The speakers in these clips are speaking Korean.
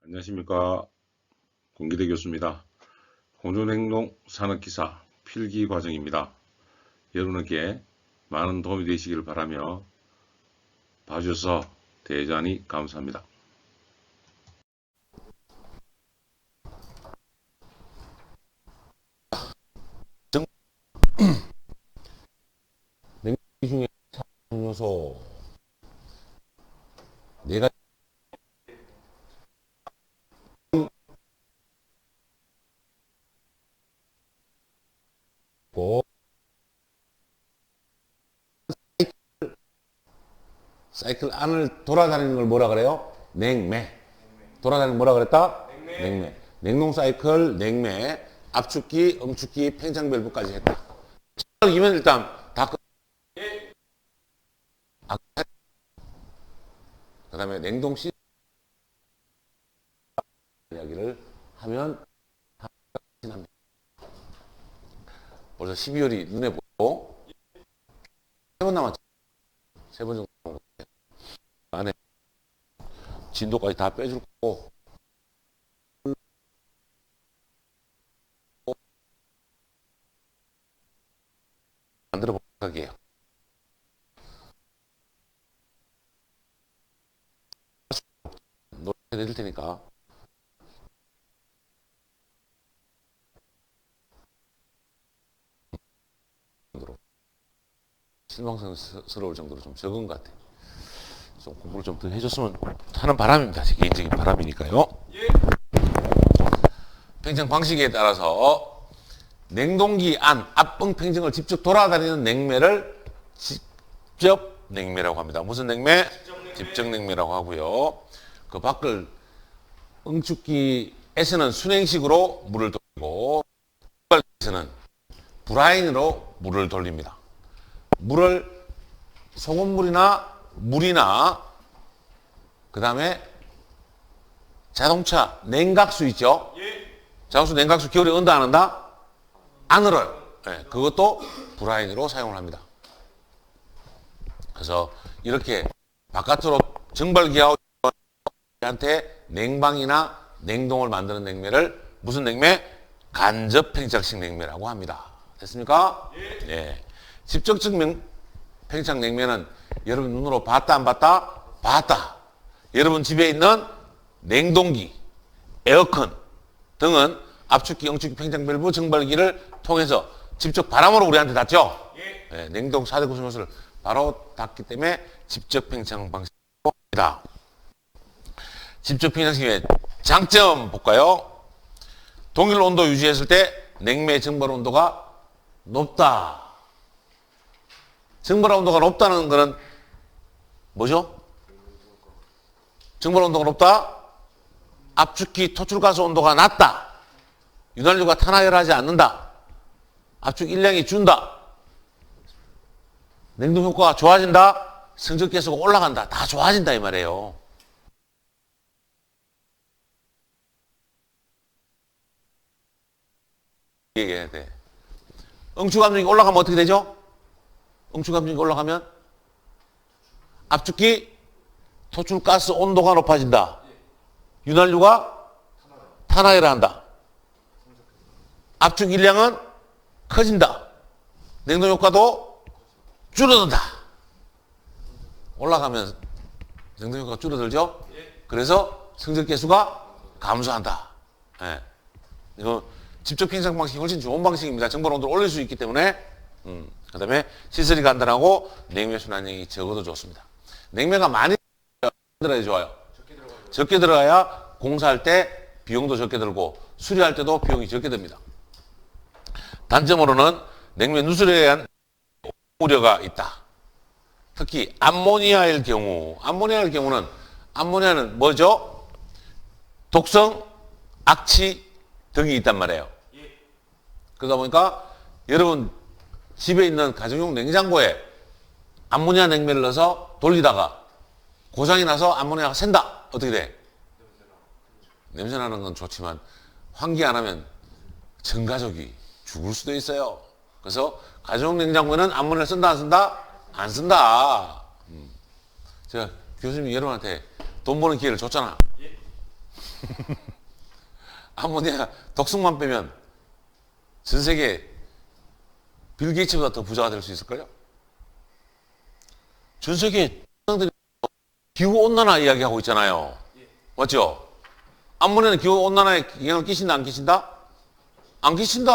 안녕하십니까. 공기대 교수입니다. 공존행동 산업기사 필기 과정입니다. 여러분에게 많은 도움이 되시기를 바라며 봐주셔서 대단히 감사합니다. 냉동 중에 요소 내가 있고 사이클 안을 돌아다니는 걸 뭐라 그래요? 냉매. 돌아다니는 걸 뭐라 그랬다? 냉매. 냉동 사이클, 냉매, 압축기, 응축기, 팽창밸브까지 했다. 이면 일단 다 끝. 그 다음에 냉동 시 이야기를 하면 지납니다. 벌써 12월이 눈에 보이고 3번 남았죠. 3번 정도 남은 것 같아요. 안에 진도까지 다 빼줄 거고 만들어 보도록 할게요. 노래 해드릴 테니까 실망스러울 정도로 좀 적은 것 같아요. 좀 공부를 좀 더 해줬으면 하는 바람입니다. 제 개인적인 바람이니까요. 팽창 방식에 따라서 냉동기 안 압봉 팽창을 직접 돌아다니는 냉매를 직접 냉매라고 합니다. 무슨 냉매? 직접 냉매라고 하고요. 그 밖을 응축기에서는 순행식으로 물을 돌리고 에서는 브라인으로 물을 돌립니다. 물을 소금물이나 물이나 그 다음에 자동차 냉각수 있죠? 자동차 냉각수 겨울에 온다 안 온다? 안 얼어요. 네, 그것도 브라인으로 사용을 합니다. 그래서 이렇게 바깥으로 증발기하한테 냉방이나 냉동을 만드는 냉매를 무슨 냉매? 간접 팽창식 냉매라고 합니다. 됐습니까? 예. 직접적 팽창 냉매는 여러분 눈으로 봤다 안 봤다? 봤다. 여러분 집에 있는 냉동기, 에어컨 등은 압축기, 응축기, 팽창밸브, 증발기를 통해서 직접 바람으로 우리한테 닿죠? 예, 냉동 4대 구성 요소를 바로 닿기 때문에 직접 팽창 방식입니다. 직접 팽창식의 장점 볼까요? 동일 온도 유지했을 때 냉매 증발 온도가 높다. 증발 온도가 높다는 것은 뭐죠? 증발 온도가 높다? 압축기 토출가스 온도가 낮다. 윤활유가 탄화열하지 않는다. 압축 일량이 준다. 냉동 효과가 좋아진다. 성적계수가 올라간다. 다 좋아진다 이 말이에요. 얘기해야 돼. 응축압력이 올라가면 어떻게 되죠? 응축압력이 올라가면 압축기 토출가스 온도가 높아진다. 윤활유가 탄화열을 한다. 압축 일량은 커진다. 냉동 효과도 줄어든다. 올라가면 냉동 효과가 줄어들죠? 그래서 성적계수가 감소한다. 예. 이거 직접 팽창 방식이 훨씬 좋은 방식입니다. 증발 온도를 올릴 수 있기 때문에. 그 다음에 시설이 간단하고 냉매 순환량이 적어도 좋습니다. 냉매가 많이 들어야 좋아요. 적게 들어가야 공사할 때 비용도 적게 들고 수리할 때도 비용이 적게 듭니다. 단점으로는 냉매 누설에 대한 우려가 있다. 특히 암모니아일 경우는 암모니아는 뭐죠? 독성, 악취 등이 있단 말이에요. 그러다 보니까 여러분 집에 있는 가정용 냉장고에 암모니아 냉매를 넣어서 돌리다가 고장이 나서 암모니아가 샌다. 어떻게 돼? 냄새 나는 건 좋지만 환기 안 하면 전 가족이 죽을 수도 있어요. 그래서 가정용 냉장고에는 암모니아를 쓴다 안 쓴다? 안 쓴다. 제가 교수님이 여러분한테 돈 버는 기회를 줬잖아. 아모니아 독성만 빼면 전 세계 빌 게이츠보다 더 부자가 될 수 있을걸요? 전 세계 사람들이 기후온난화 이야기하고 있잖아요. 맞죠? 아모니아는 기후온난화에 영향을 끼친다, 안 끼친다? 안 끼친다.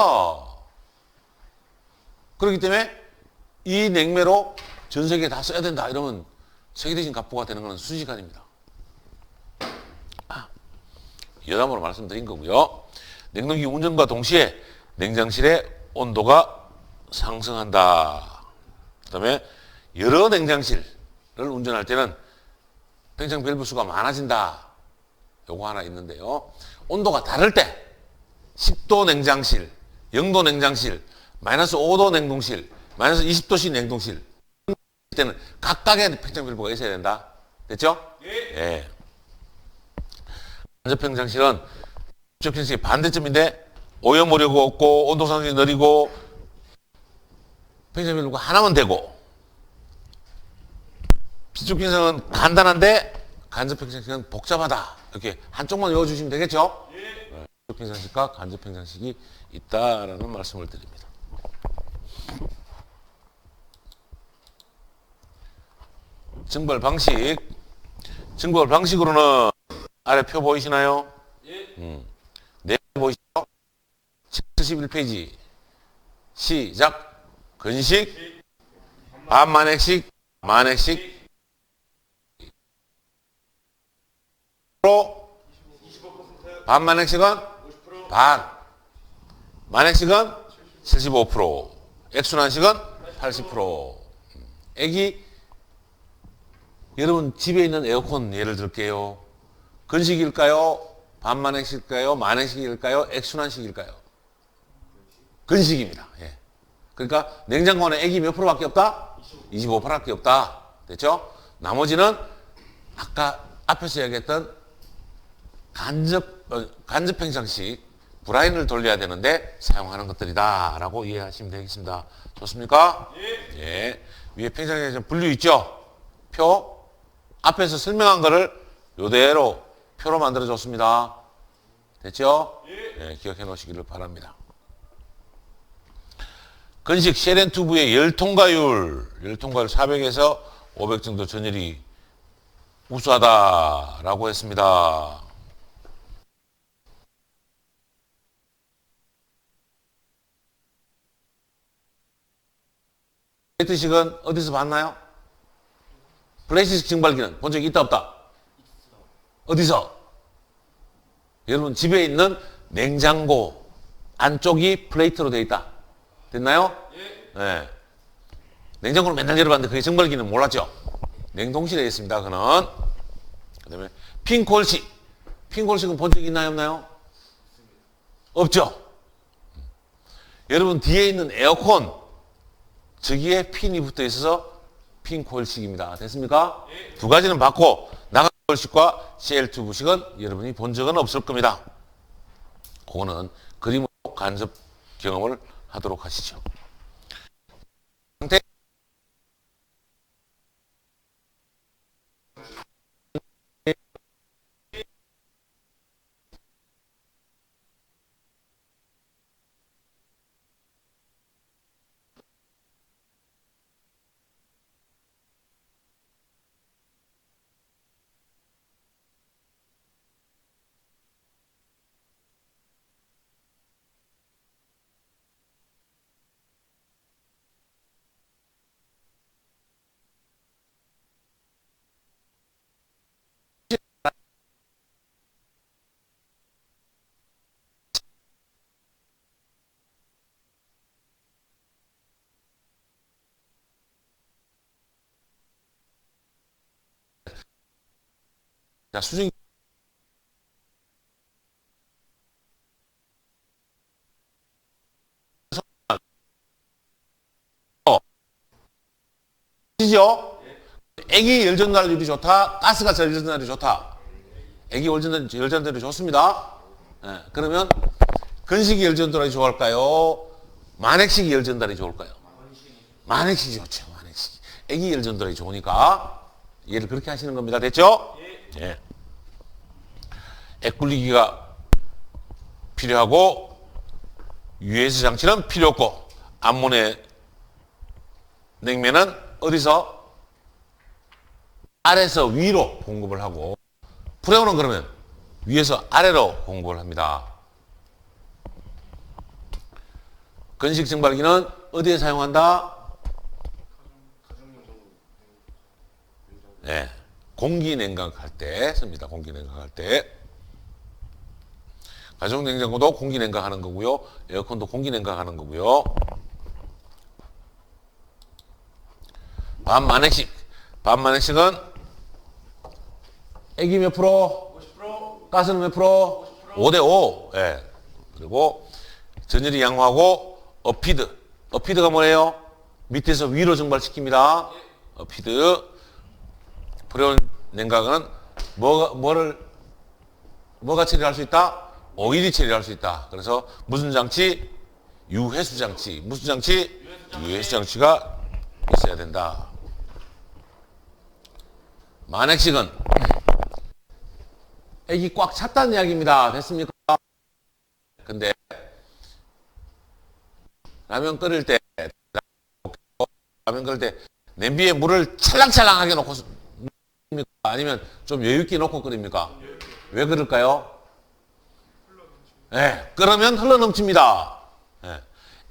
그렇기 때문에 이 냉매로 전 세계에 다 써야 된다. 이러면 세계대신 갑부가 되는 것은 순식간입니다. 여담으로 말씀드린 거고요. 냉동기 운전과 동시에 냉장실의 온도가 상승한다. 그 다음에 여러 냉장실을 운전할 때는 팽창 밸브 수가 많아진다. 요거 하나 있는데요. 온도가 다를 때 10도 냉장실, 0도 냉장실, 마이너스 5도 냉동실, 마이너스 20도씨 냉동실 때는 각각의 팽창 밸브가 있어야 된다. 됐죠? 예. 간접 팽창실은 비축 팽창실이 반대점인데 오염오류가 없고 온도 상승이 느리고 팽창 밸브가 하나면 되고, 비축 팽창은 간단한데 간접 팽창실은 복잡하다. 이렇게 한쪽만 외워주시면 되겠죠? 비축 팽창실과 간접 팽창실이 있다라는 말씀을 드립니다. 증발 방식. 증발 방식으로는 아래 표 보이시나요? 네, 보이시죠? 71페이지. 시작. 근식, 반만액식, 만액식, 반만액식은 반, 만액식은 75%, 액순환식은 80%. 액이 여러분 집에 있는 에어컨 예를 들게요. 근식일까요? 반만액식일까요? 만액식일까요? 액순환식일까요? 근식입니다. 예. 그러니까 냉장고 안에 액이 몇 프로밖에 없다? 25%밖에 없다. 됐죠? 나머지는 아까 앞에서 얘기했던 간접 팽창식 브라인을 돌려야 되는데 사용하는 것들이다 라고 이해하시면 되겠습니다. 좋습니까? 예. 위에 팽창에 좀 분류 있죠? 표. 앞에서 설명한 거를 이대로 표로 만들어 줬습니다. 됐죠? 예, 기억해 놓으시기를 바랍니다. 건식 셰렌 튜브의 열 통과율 400에서 500 정도 전열이 우수하다라고 했습니다. 플레이트식은 어디서 봤나요? 플레이트식 증발기는 본 적이 있다 없다? 어디서? 여러분 집에 있는 냉장고 안쪽이 플레이트로 되어 있다. 됐나요? 네. 냉장고를 맨날 열어봤는데 그게 증발기는 몰랐죠? 냉동실에 있습니다. 그는. 그 다음에 핀콜식. 핀콜식은 본 적이 있나요 없나요? 없죠? 여러분 뒤에 있는 에어컨 저기에 핀이 붙어 있어서 핀콜식입니다. 됐습니까? 두 가지는 봤고 나간 콜식과 CL 튜브식은 여러분이 본 적은 없을 겁니다. 그거는 그림으로 간접 경험을 하도록 하시죠. 자, 수증기 시죠? 액이 열 전달률이 좋다? 가스가 열 전달률이 좋다? 액이 열 전달률이 좋습니다. 네, 그러면 근식이 열 전달이 좋을까요? 만액식이 열 전달이 좋을까요? 만액식이 좋죠. 만액식. 액이 열 전달이 좋으니까 이해를 그렇게 하시는 겁니다. 됐죠? 예. 액 굴리기가 필요하고 유해수 장치는 필요 없고 암모니아 냉면은 어디서? 아래에서 위로 공급을 하고 프레온은 그러면 위에서 아래로 공급을 합니다. 건식 증발기는 어디에 사용한다? 네, 공기 냉각할 때 씁니다. 공기 냉각할 때. 가정 냉장고도 공기 냉각하는 거고요. 에어컨도 공기 냉각하는 거고요. 반만액식. 반만액식은 액이 몇 프로? 50%. 가스는 몇 프로? 5대5. 예. 그리고 전열이 양호하고 어피드. 어피드가 뭐예요? 밑에서 위로 증발시킵니다. 어피드. 프레온 냉각은 뭐가 처리할 수 있다? 오일이 처리할 수 있다. 그래서 무슨 장치? 유해수 장치. 무슨 장치? 유해수 장치가 있어야 된다. 만액식은 액이 꽉 찼다는 이야기입니다. 됐습니까? 근데 라면 끓일 때 냄비에 물을 찰랑찰랑하게 넣고 아니면 좀 여유있게 넣고 끓입니까? 왜 그럴까요? 네, 끓으면 흘러넘칩니다. 네.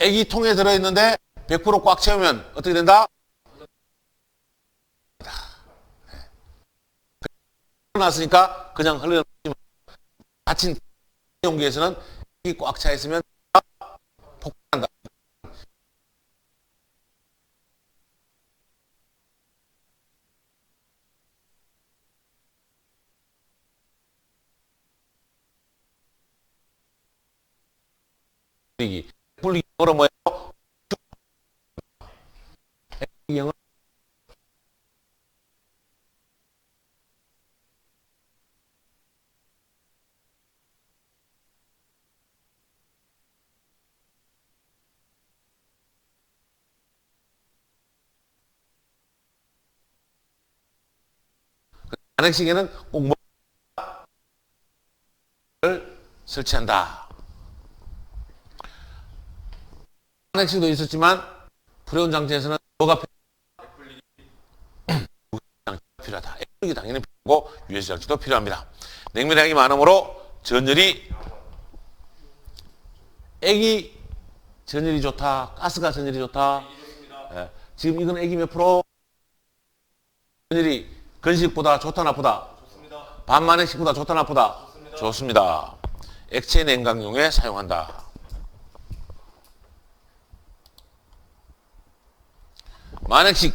액이 통에 들어있는데 100%꽉 채우면 어떻게 된다? 흘러났으니까 그냥 흘러넘치면 닫힌 용기에서는 액이 꽉 차 있으면 폭발한다. 불리기 영어로 뭐예요? 영어 안핵식에는 꼭 뭐를 설치한다. 안핵식도 있었지만 프레온 장치에서는 뭐가 필요하다. 액불기 당연히 필요하고 유해수 장치도 필요합니다. 냉면량이 많으므로 전열이 액이 전열이 좋다. 가스가 전열이 좋다. 예. 지금 이건 액이 몇 프로? 전열이 건식보다 좋다 나쁘다? 좋습니다. 반만액식보다 좋다 나쁘다? 좋습니다. 좋습니다. 액체 냉각용에 사용한다. 만액식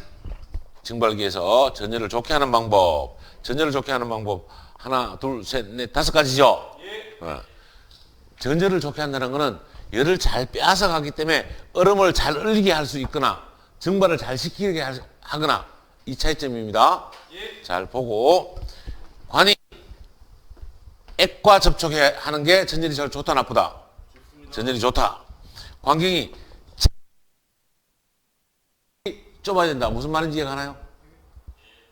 증발기에서 전열을 좋게 하는 방법. 전열을 좋게 하는 방법 하나, 둘, 셋, 넷, 5가지죠. 예. 전열을 좋게 한다는 것은 열을 잘 빼앗아 가기 때문에 얼음을 잘 얼리게 할 수 있거나 증발을 잘 시키게 하거나 이 차이점입니다. 예. 잘 보고 관이 액과 접촉해 하는 게 전열이 제일 좋다 나쁘다? 좋습니다. 전열이 좋다. 관경이 좁아야 된다. 무슨 말인지 이해가나요?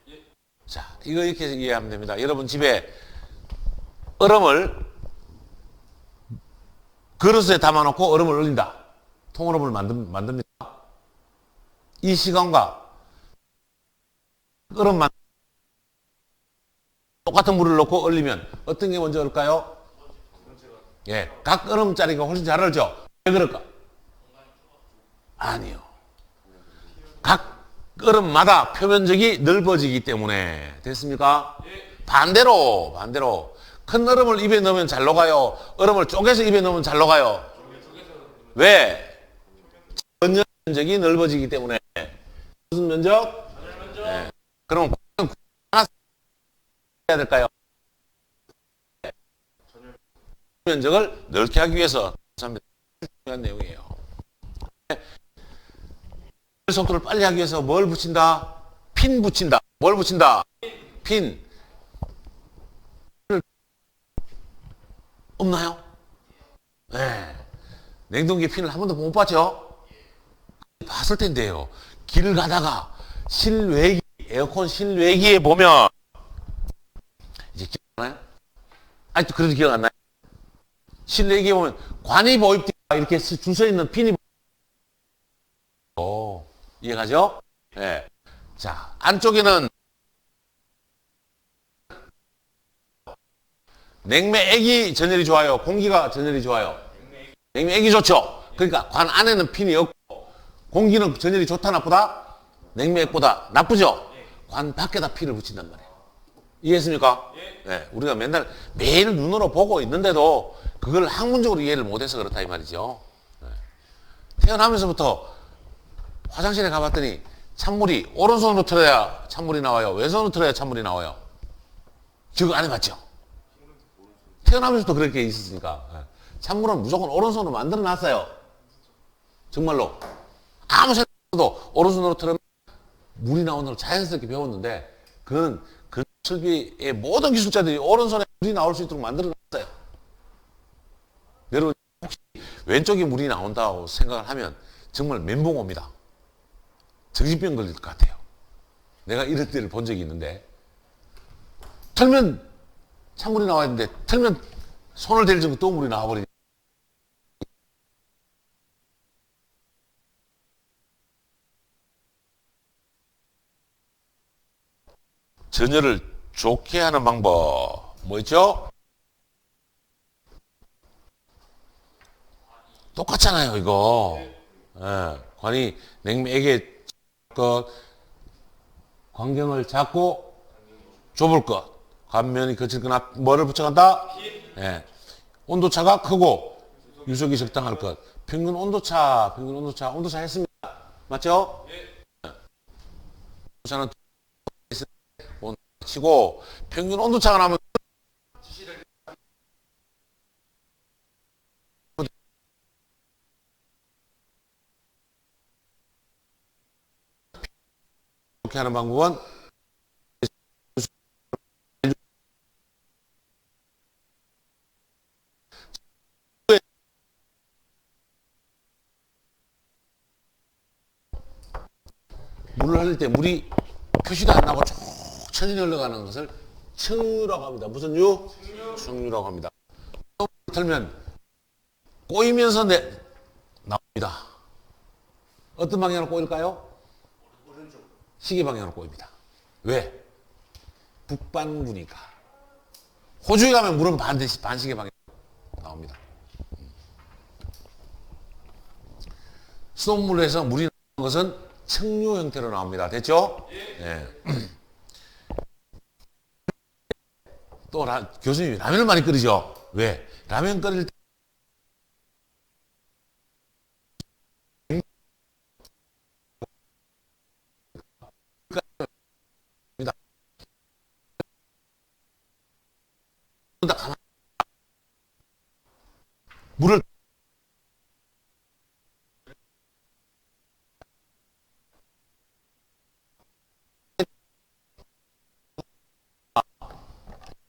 예. 자, 이거 이렇게 이해하면 됩니다. 여러분 집에 얼음을 그릇에 담아놓고 얼음을 얼린다. 통얼음을 만듭니다. 이 시간과 얼음만 똑같은 물을 넣고 얼리면 어떤 게 먼저 얼까요? 예, 각 얼음짜리가 훨씬 잘 얼죠. 왜 그럴까? 아니요. 각 얼음마다 표면적이 넓어지기 때문에. 됐습니까? 반대로 큰 얼음을 입에 넣으면 잘 녹아요. 얼음을 쪼개서 입에 넣으면 잘 녹아요. 왜? 전열 면적이 넓어지기 때문에. 무슨 면적? 네. 그럼 하나 해야 될까요? 면적을 넓게 하기 위해서 중요한 내용이에요. 속도를 빨리 하기 위해서 뭘 붙인다? 핀 붙인다. 뭘 붙인다? 핀. 없나요? 네. 냉동기에 핀을 한 번도 못 봤죠? 봤을 텐데요. 길을 가다가 실외기, 에어컨 실외기에 보면 이제 기억나요? 아직도 그래도 기억 안 나요? 실내기에 보면 관이 보입니다. 이렇게 줄 서 있는 핀이 이해가죠? 예. 자, 안쪽에는 냉매액이 전열이 좋아요. 공기가 전열이 좋아요. 냉매액이 좋죠. 그러니까 관 안에는 핀이 없고 공기는 전열이 좋다 나쁘다? 냉매액보다 나쁘죠? 관 밖에다 핀을 붙인단 말이에요. 이해했습니까? 네, 우리가 맨날 매일 눈으로 보고 있는데도 그걸 학문적으로 이해를 못해서 그렇다 이 말이죠. 네. 태어나면서부터 화장실에 가봤더니 찬물이 오른손으로 틀어야 찬물이 나와요. 왼손으로 틀어야 찬물이 나와요. 지금 안 해봤죠? 태어나면서부터 그렇게 있었으니까. 네. 찬물은 무조건 오른손으로 만들어 놨어요. 정말로. 아무 생각 없어도 오른손으로 틀으면 물이 나오는 걸 자연스럽게 배웠는데 그거는 건설비의 모든 기술자들이 오른손에 물이 나올 수 있도록 만들어 놨어요. 여러분 혹시 왼쪽에 물이 나온다고 생각을 하면 정말 멘붕 옵니다. 정신병 걸릴 것 같아요. 내가 이럴 때를 본 적이 있는데 털면 찬물이 나와야 되는데 털면 손을 대는 정도 또 물이 나와버리니까 전열을 좋게 하는 방법 뭐 있죠? 똑같잖아요 이거. 예, 관이 냉매에게 것 광경을 작고 좁을 것 간면이 거칠 거나 뭐를 붙여간다? 예, 온도차가 크고 유속이 적당할 것 평균 온도차 했습니다. 맞죠? 온도차는 치고 평균 온도차가 나면 이렇게 하는 방법은 물을 흘릴 때 물이 표시도 안 나고 쭉 천천히 흘러가는 것을 청유라고 합니다. 무슨 유? 청유라고 합니다. 틀면 꼬이면서 나옵니다. 어떤 방향으로 꼬일까요? 시계 방향으로 꼬입니다. 왜? 북반구니까. 호주에 가면 물은 반드시 반시계 방향으로 나옵니다. 수돗물에서 물이 나오는 것은 청유 형태로 나옵니다. 됐죠? 네. 또 교수님이 라면을 많이 끓이죠? 왜? 라면 끓일 때 물을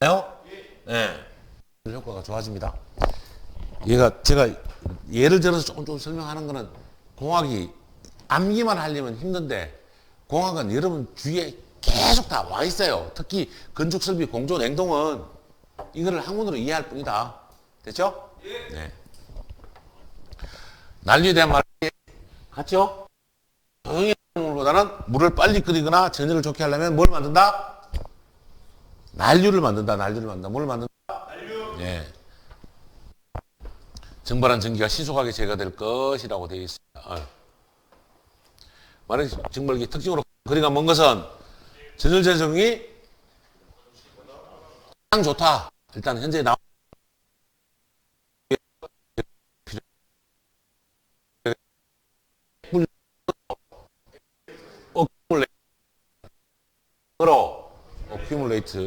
요? 네. 효과가 좋아집니다. 제가 예를 들어서 조금 설명하는 거는 공학이 암기만 하려면 힘든데 공학은 여러분 주위에 계속 다 와 있어요. 특히 건축 설비, 공조, 냉동은 이거를 학문으로 이해할 뿐이다. 됐죠? 네. 난리에 대한 말 같죠? 조용히 하는 것보다는 물을 빨리 끓이거나 전열을 좋게 하려면 뭘 만든다? 난류를 만든다. 뭘 만든다? 난류. 예. 증발한 전기가 신속하게 제거될 것이라고 되어 있습니다. 말은 증발기 특징으로 거리가 먼 것은 전열 제성이 가장 좋다. 일단 현재 나온 어큐뮬레이트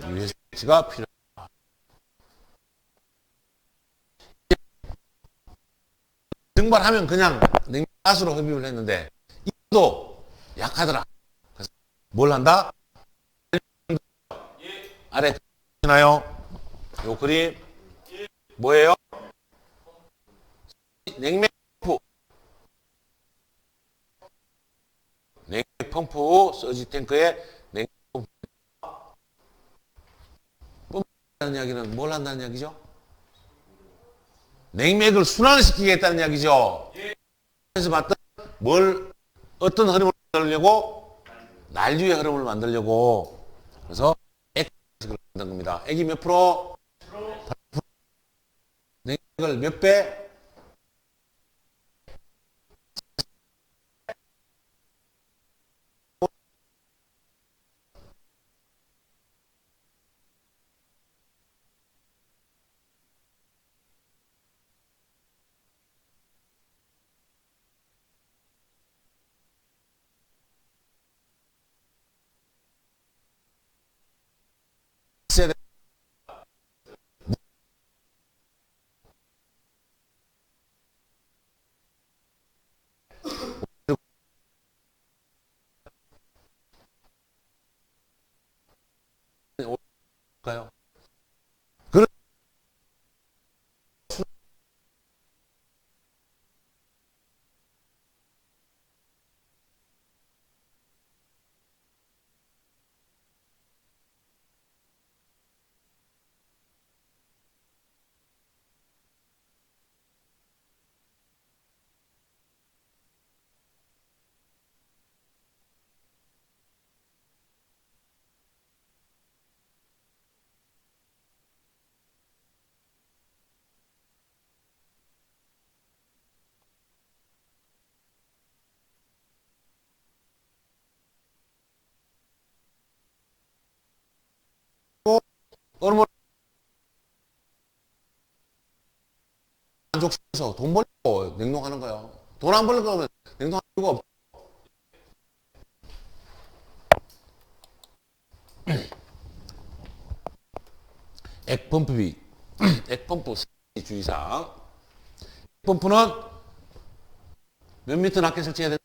USB가 필요합니다. 증발하면 그냥 냉가스로 흡입을 했는데 이도 약하더라. 그래서 뭘 한다? 아래 보시나요? 요 그림 뭐예요? 냉매 펌프 서지 탱크에 냉 이야기는 뭘 한다는 이야기죠? 냉맥을 순환시키겠다는 이야기죠. 그래서 봤던 어떤 흐름을 만들려고? 난류의 흐름을 만들려고. 그래서 액식을 만든 겁니다. 액이 몇 프로? 냉맥을 몇 배? 가요. 그런 호르몬 만족시켜서 돈 벌고 냉동하는 거예요. 돈 안 벌릴 거면 냉동할 이유가 없죠. 액펌프비, 액펌프 주의사항. 액펌프는 몇 미터 낮게 설치해야 된다?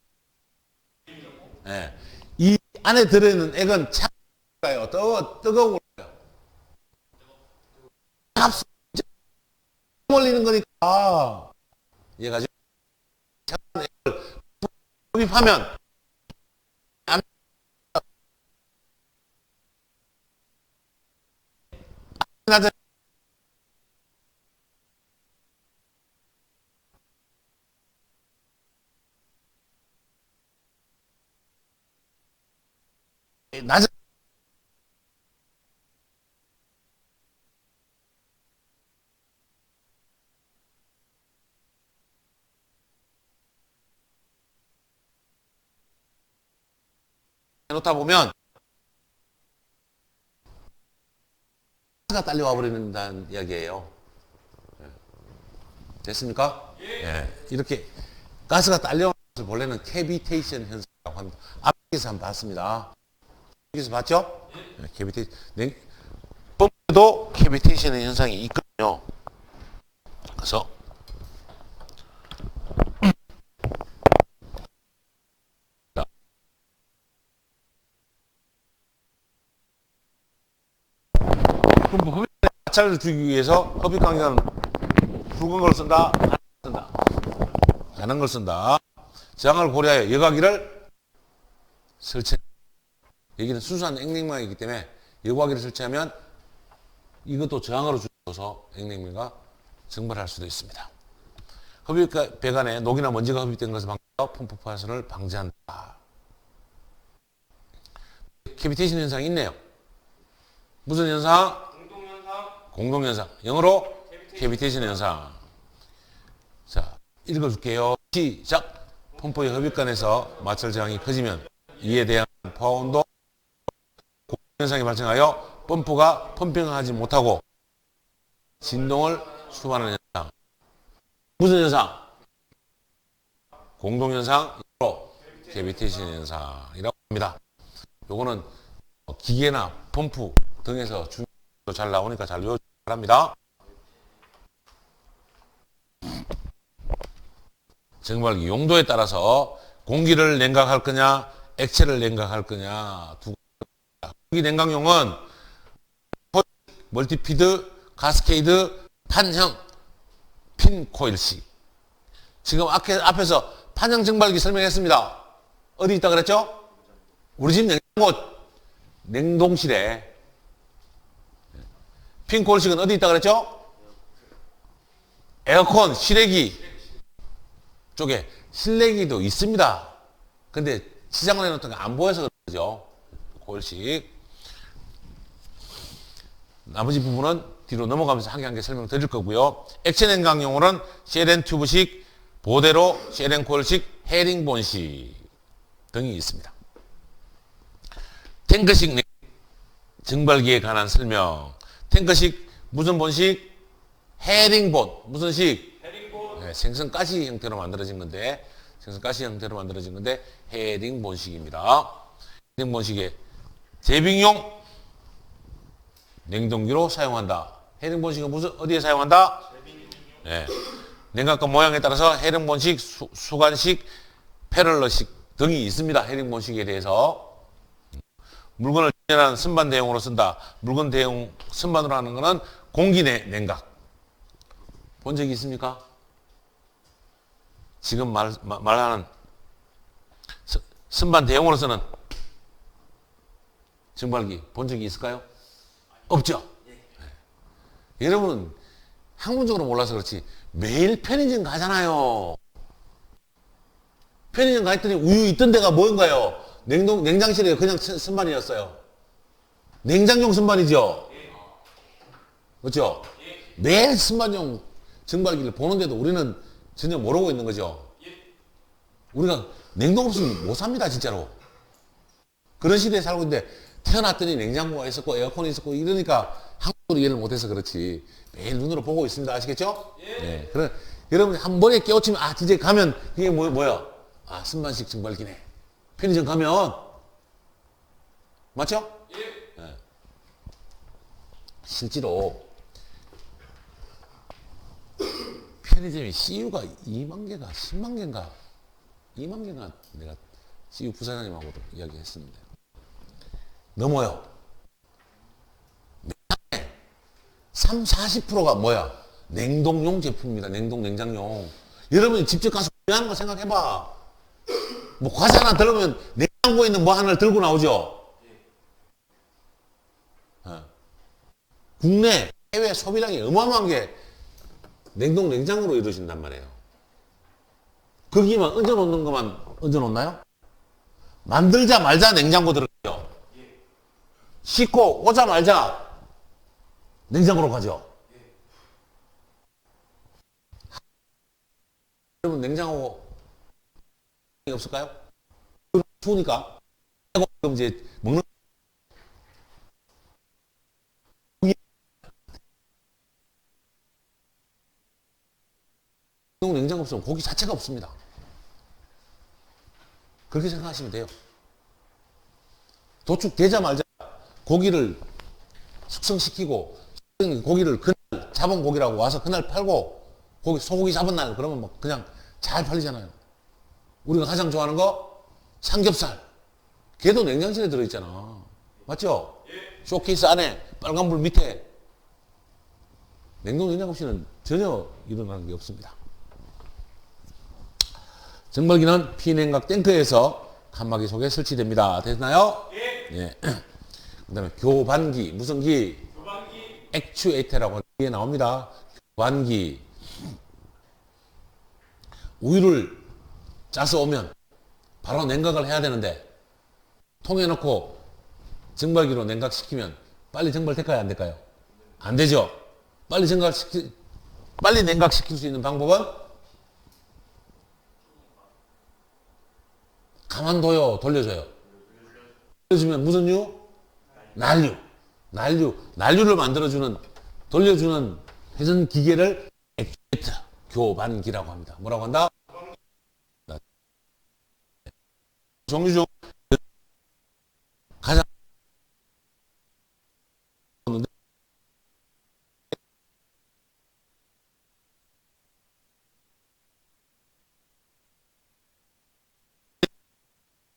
네. 이 안에 들어있는 액은 차가워요. 뜨거운 거예요. 탑수 올리는 거니까. 이해가죠? 차가운 액을 흡입하면 낮은 해놓다 보면 가스가 딸려와 버린다는 이야기예요. 됐습니까? 예. 이렇게 가스가 딸려오는 것을 본래는 캐비테이션 현상이라고 합니다. 앞에서 한번 봤습니다. 여기서 봤죠? 예. 캐비테이션. 펌프도 캐비테이션 현상이 있거든요. 그래서 펌프 흡입 마찰을 주기 위해서 흡입 관계는 굵은 걸 쓴다, 가는 걸 쓴다. 저항을 고려하여 여과기를 설치. 여기는 순수한 액냉면이기 때문에 여과기를 설치하면 이것도 저항으로 주어서 액냉면가 증발할 수도 있습니다. 흡입 배관에 녹이나 먼지가 흡입된 것을 방지하여 펌프 파손을 방지한다. 캐비테이션 현상이 있네요. 무슨 현상? 공동현상. 영어로 캐비테이션 현상. 자, 읽어줄게요. 시작. 펌프의 흡입관에서 마찰 저항이 커지면 이에 대한 파운도 현상이 발생하여 펌프가 펌핑하지 못하고 진동을 수반하는 현상. 무슨 현상? 공동현상, 캐비테이션 현상이라고 합니다. 요거는 기계나 펌프 등에서 잘 나오니까 잘 외워주시기 바랍니다. 증발기 용도에 따라서 공기를 냉각할 거냐, 액체를 냉각할 거냐, 공기 냉각용은 멀티피드, 가스케이드, 판형, 핀코일식. 지금 앞에서 판형 증발기 설명했습니다. 어디 있다 그랬죠? 우리 집 냉동실에 핑크홀식은 어디 있다 그랬죠? 에어컨, 실외기 쪽에 실내기도 있습니다. 근데 시장을 해놓던 게 안 보여서 그러죠. 홀식. 나머지 부분은 뒤로 넘어가면서 한 개 한 개 설명 드릴 거고요. 액체 냉각용으로는 셰렌 튜브식, 보대로, 셰렌 코일식, 헤링본식 등이 있습니다. 탱크식 증발기에 관한 설명. 탱크식 무슨 본식? 헤링본. 무슨 식? 헤링본. 네, 생선가시 형태로 만들어진 건데 헤링본식입니다. 헤링본식에 제빙용 냉동기로 사용한다. 헤링본식은 어디에 사용한다? 네. 냉각관 모양에 따라서 헤링본식, 수관식, 패럴러식 등이 있습니다. 헤링본식에 대해서. 물건을 진열한 선반 대용으로 쓴다. 물건 대용 선반으로 하는 거는 공기 냉각. 본 적이 있습니까? 지금 말하는 선반 대용으로 쓰는 증발기 본 적이 있을까요? 없죠? 네. 여러분은 학문적으로 몰라서 그렇지 매일 편의점 가잖아요. 편의점 가 있더니 우유 있던 데가 뭔가요? 냉장실에 그냥 선반이었어요. 냉장용 선반이죠? 그렇죠? 매일 선반용 증발기를 보는데도 우리는 전혀 모르고 있는 거죠. 우리가 냉동 없으면 못 삽니다, 진짜로. 그런 시대에 살고 있는데 태어났더니 냉장고가 있었고 에어컨이 있었고 이러니까 한국으로 이해를 못해서 그렇지 매일 눈으로 보고 있습니다. 아시겠죠? 네. 그래 여러분 한 번에 깨우치면 아 진짜 가면 그게 뭐야? 아 선반식 증발기네. 편의점 가면 맞죠? 네. 실제로 편의점에 CU가 2만 개가 10만 개인가 2만 개가 내가 CU 부사장님하고도 이야기했었는데 넘어요. 40%가 뭐야? 냉동용 제품입니다. 냉장용. 여러분이 직접 가서 구매하는 거 생각해봐. 뭐 과자 하나 들으면 냉장고에 있는 뭐 하나를 들고 나오죠. 국내 해외 소비량이 어마어마한 게 냉장고로 이루어진단 말이에요. 거기만 얹어놓는 것만 얹어놓나요? 만들자 말자 냉장고 들어가죠. 씻고 오자마자 냉장고로 가죠. 여러분 냉장고 없을까요? 추우니까 그럼 이제 먹는 냉장고 없으면 고기 자체가 없습니다. 그렇게 생각하시면 돼요. 도축되자마자 고기를 숙성시키고 고기를 그날 잡은 고기라고 와서 그날 팔고 소고기 잡은 날 그러면 뭐 그냥 잘 팔리잖아요. 우리가 가장 좋아하는 거 삼겹살. 걔도 냉장실에 들어있잖아. 맞죠? 쇼케이스 안에 빨간불 밑에 냉장 없이는 전혀 일어나는 게 없습니다. 증발기는 피냉각 탱크에서 칸막이 속에 설치됩니다. 됐나요? 예. 그 다음에 교반기. 무슨 기? 교반기. 액추에이터라고 뒤에 나옵니다. 교반기. 우유를 짜서 오면 바로 냉각을 해야 되는데 통에 넣고 증발기로 냉각시키면 빨리 증발될까요? 안 될까요? 안 되죠. 빨리 냉각시킬 수 있는 방법은 가만둬요, 돌려줘요. 돌려주면 무슨 유? 난류를 만들어주는, 돌려주는 회전 기계를 액추에이터, 교반기라고 합니다. 뭐라고 한다? 종류 중 가장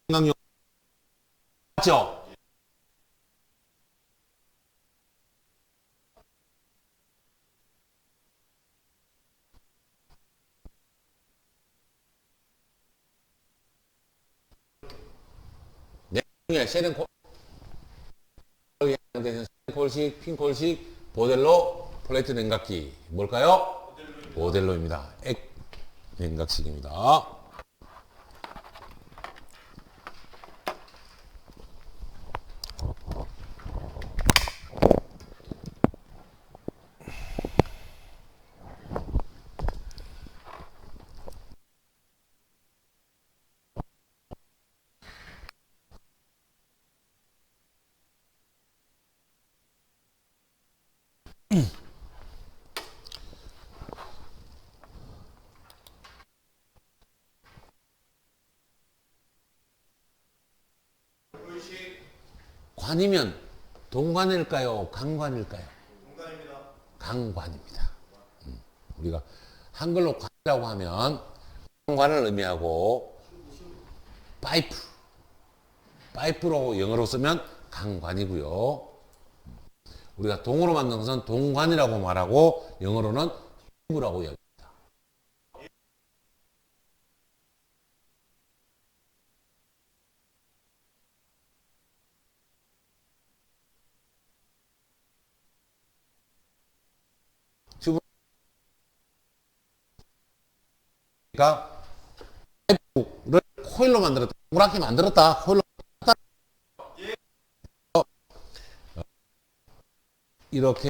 냉각용 맞죠? 네, 셰렌 콜식, 핑콜식, 보델로 플레이트 냉각기 뭘까요? 보델로입니다. 액 냉각식입니다. 관이면 동관일까요? 강관일까요? 동관입니다. 강관입니다. 우리가 한글로 관이라고 하면 관을 의미하고 파이프로 영어로 쓰면 강관이고요. 우리가 동으로 만든 것은 동관이라고 말하고 영어로는 튜브라고 이야기합니다. 그러니까 파이프를 코일로 만들었다. 동그랗게 만들었다. 코일로 만들었다. 이렇게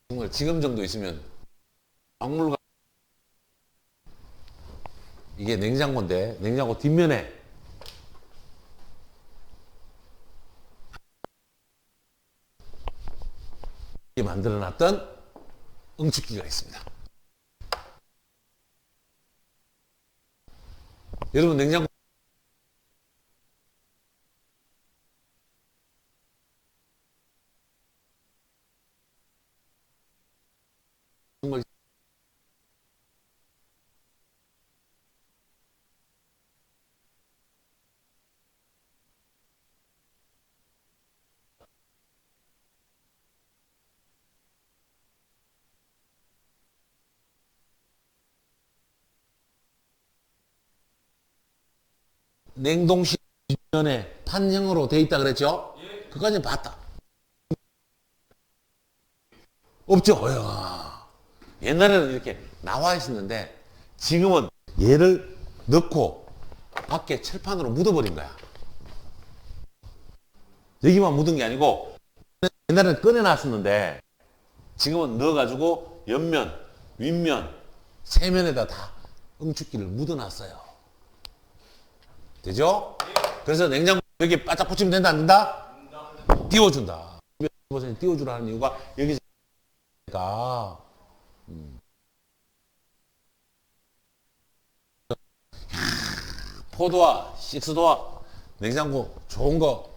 정말 지금 정도 있으면 박물관 이게 냉장고인데 냉장고 뒷면에 만들어놨던 응축기가 있습니다. 여러분 냉장고 정말 냉동실 뒷면에 판형으로 돼 있다 그랬죠? 그까지 봤다. 없죠? 야. 옛날에는 이렇게 나와 있었는데 지금은 얘를 넣고 밖에 철판으로 묻어버린 거야. 여기만 묻은 게 아니고 옛날에는 꺼내놨었는데 지금은 넣어가지고 옆면, 윗면, 세면에다 다 응축기를 묻어놨어요. 되죠? 그래서 냉장고 여기 바짝 붙이면 된다, 안 된다? 띄워준다. 띄워주라는 이유가 여기서 포도와 식스도와 냉장고 좋은 거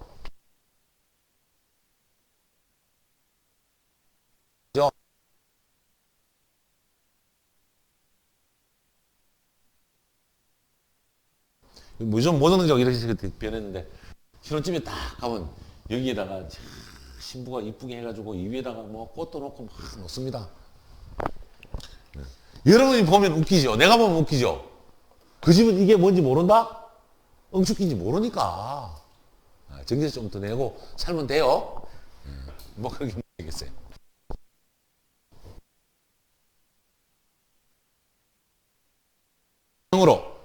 요즘 모든 능력 이렇게 변했는데 신혼집에 딱 가면 여기에다가 신부가 이쁘게 해가지고 이 위에다가 뭐 꽃도 놓고 막 놓습니다. 여러분이 보면 웃기죠. 내가 보면 웃기죠. 그 집은 이게 뭔지 모른다? 응축기인지 모르니까 전기세 좀 더 내고 살면 돼요. 뭐 그렇게 되겠어요. 으로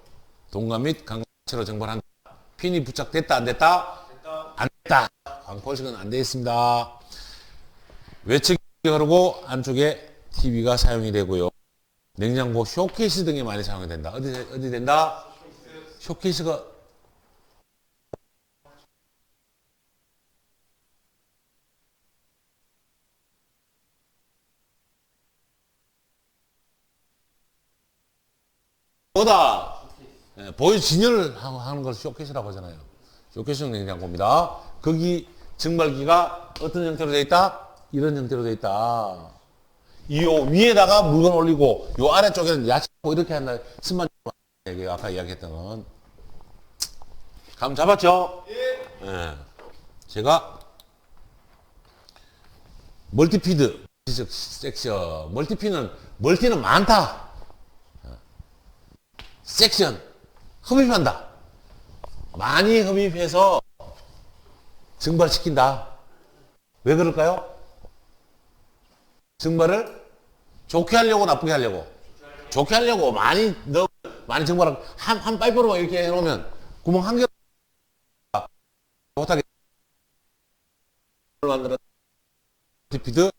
동관 및 강체로 정벌한다. 핀이 부착됐다 안 됐다? 안 됐다. 광포식은 안 되어 있습니다. 외측이 흐르고 안쪽에 TV가 사용이 되고요. 냉장고 쇼케이스 등에 많이 사용이 된다. 어디 된다? 쇼케이스가 뭐다? 보여 진열을 하는 걸 쇼케이스라고 하잖아요. 쇼케이스형 냉장고입니다. 거기 증발기가 어떤 형태로 되어 있다? 이런 형태로 되어 있다. 이 위에다가 물건 올리고 요 아래쪽에는 야채 이렇게 한다. 스만 아까 이야기했던 건 감 잡았죠? 예. 제가 멀티피드 섹션 멀티는 많다. 섹션 흡입한다. 많이 흡입해서 증발시킨다. 왜 그럴까요? 증발을 좋게 하려고 나쁘게 하려고? 좋게 하려고 많이 증발하고 한 파이프로만 이렇게 해놓으면 구멍 한 개 못하게 만들어 피드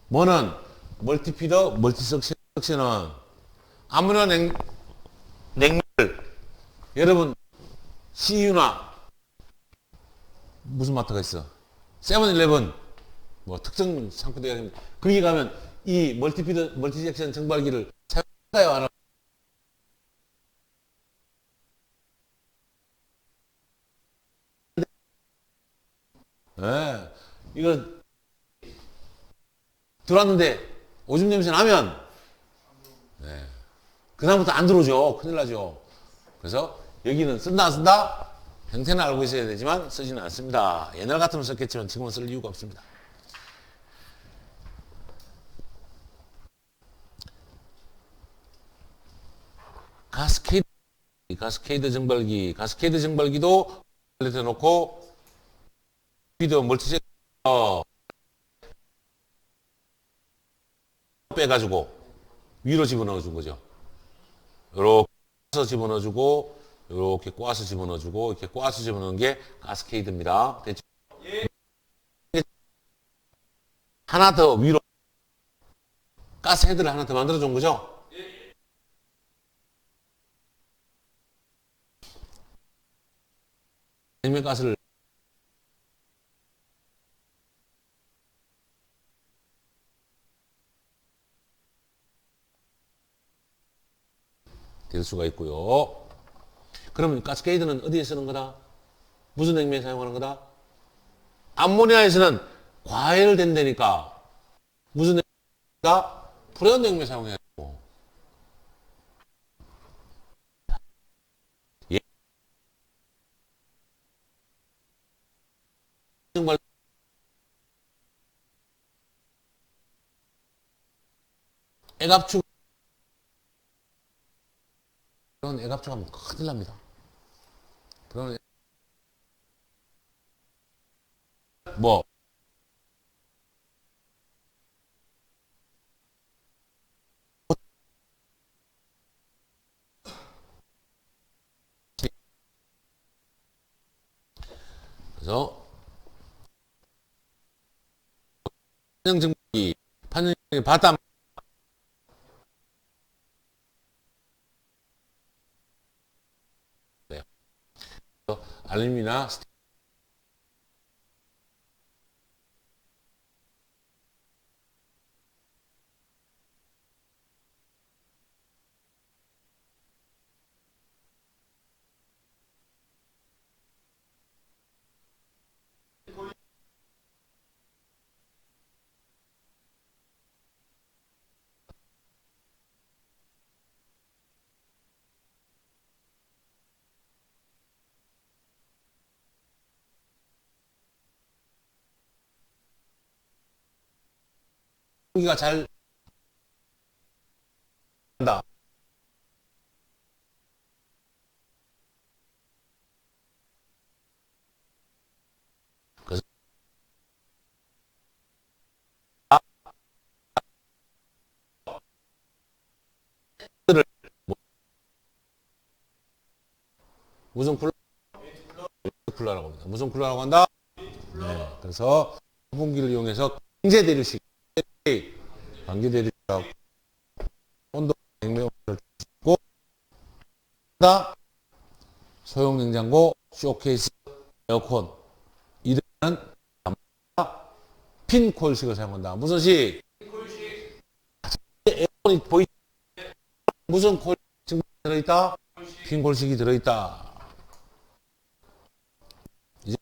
뭐는 멀티피더 멀티석션은 아무나 냉면을 여러분 CU나 무슨 마트가 있어? 세븐일레븐 뭐 특정 상품들이 거기 가면 이 멀티피더 멀티섹션 증발기를 사용할까요? 안 할까요? 네. 이거 들어왔는데 오줌 냄새 나면 네. 그다음부터 안 들어오죠. 큰일 나죠. 그래서 여기는 쓴다 안 쓴다? 형태는 알고 있어야 되지만 쓰지는 않습니다. 옛날 같으면 썼겠지만 지금은 쓸 이유가 없습니다. 가스케이드 증발기도 놓고 피드 멀티섹 빼가지고 위로 집어넣어 준 거죠. 이렇게 꼬아서 집어넣어주고 이렇게 꼬아서 집어넣어주고 이렇게 꼬아서 집어넣는 게 가스케이드입니다. 됐죠? 예. 하나 더 위로 가스 헤드를 하나 더 만들어 준 거죠? 예. 냉면 가스를 될 수가 있고요. 그러면 가스케이드는 어디에 쓰는 거다? 무슨 냉면에 사용하는 거다? 암모니아에서는 과열된다니까 무슨 냉면이다? 프레온 냉면 사용해야 되고 예. 정말 애갑축 그런 애갑축하면 큰일 납니다. 그런 뭐 그래서 판정증기 판정증기 바다 알루미나 공기가 잘 난다. 그래서 무슨 쿨러라고 합니다. 무슨 쿨러라고 한다? 네. 그래서 소분기를 이용해서 강제 대류식, 강제 대류식하고 온도 냉매 온도를 주고 소형 냉장고, 쇼케이스, 에어컨 이들은 핀 코일식을 사용한다. 무슨 식? 에어컨이 보이 무슨 코일 들어있다? 핀 코일식이 들어있다. 이제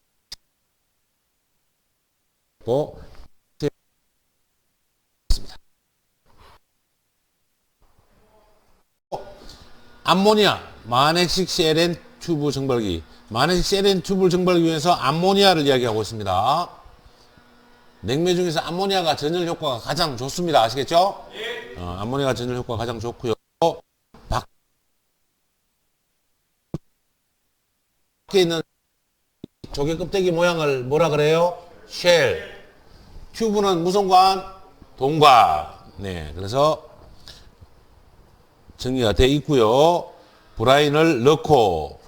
암모니아, 만액식 CLN 튜브 증발기. 만액식 CLN 튜브 증발기 위해서 암모니아를 이야기하고 있습니다. 냉매 중에서 암모니아가 전열 효과가 가장 좋습니다. 아시겠죠? 암모니아가 전열 효과가 가장 좋고요. 밖에 있는 조개 껍데기 모양을 뭐라 그래요? 쉘. 튜브는 무슨 관? 동관. 네, 그래서 정리가 돼 있고요. 브라인을 넣고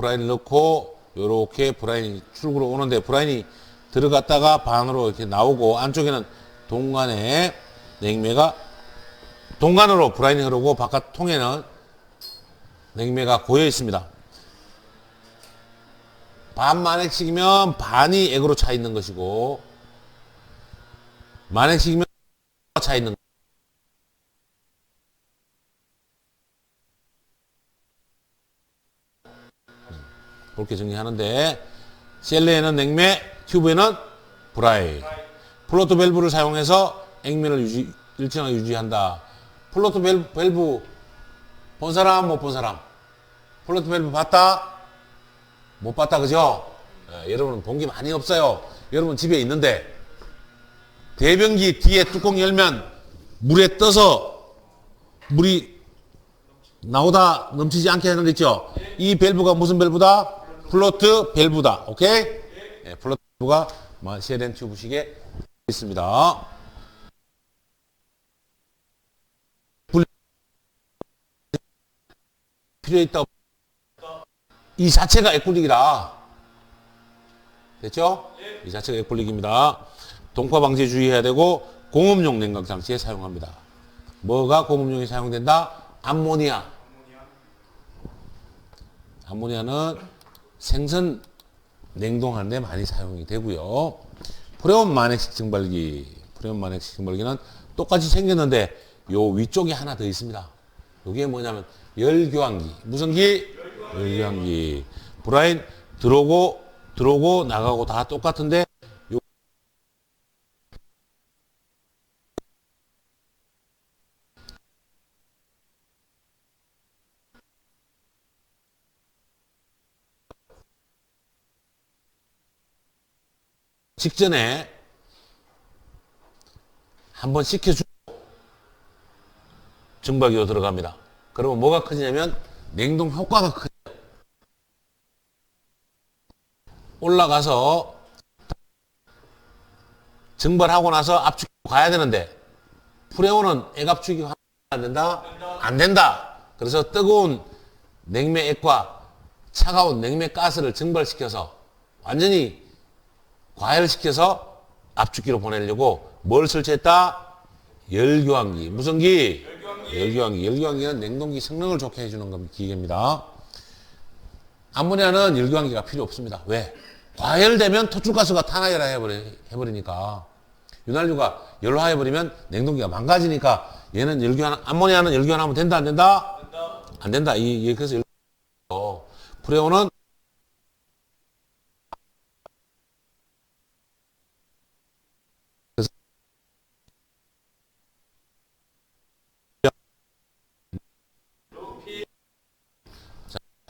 요렇게 브라인이 출구로 오는데 브라인이 들어갔다가 반으로 이렇게 나오고 안쪽에는 동관에 냉매가 동관으로 브라인이 흐르고 바깥 통에는 냉매가 고여 있습니다. 반 만액씩이면 반이 액으로 차 있는 것이고 만액씩이면 차 있는 그렇게 정리하는데 셀레에는 냉매, 튜브에는 브라인. 플로트 밸브를 사용해서 액면을 일정하게 유지한다. 플로트 밸브 본 사람 못 본 사람? 플로트 밸브 봤다? 못 봤다 그죠? 여러분은 본 게 많이 없어요. 여러분 집에 있는데 대변기 뒤에 뚜껑 열면 물에 떠서 물이 나오다 넘치지 않게 하는 거 있죠? 이 밸브가 무슨 밸브다? 플로트 밸브다. 오케이? 네, 플로트 밸브가 쉘앤 튜브식에 있습니다. 필요 있다. 이 자체가 액굴릭이다. 됐죠? 이 자체가 액굴릭입니다. 동파 방지에 주의해야 되고 공업용 냉각 장치에 사용합니다. 뭐가 공업용에 사용된다? 암모니아. 암모니아는 생선 냉동하는 데 많이 사용이 되고요. 프레온 만액식 증발기는 똑같이 생겼는데 요 위쪽에 하나 더 있습니다. 요게 뭐냐면 열교환기. 무슨 기? 열교환기. 브라인 들어오고 나가고 다 똑같은데 요 직전에 한번 식혀주고 증발기로 들어갑니다. 그러면 뭐가 커지냐면 냉동 효과가 커져요. 올라가서 증발하고 나서 압축 가야 되는데 프레온은 액압축이 안 된다? 안 된다. 그래서 뜨거운 냉매액과 차가운 냉매가스를 증발시켜서 완전히 과열시켜서 압축기로 보내려고 뭘 설치했다? 열교환기. 무슨 기? 열교환기. 열교환기는 냉동기 성능을 좋게 해주는 기계입니다. 암모니아는 열교환기가 필요 없습니다. 왜? 과열되면 토출가스가 탄화열화 해버리니까 윤활유가 열화해버리면 냉동기가 망가지니까 얘는 암모니아는 열교환하면 된다 안 된다? 안 된다. 그래서 프레온은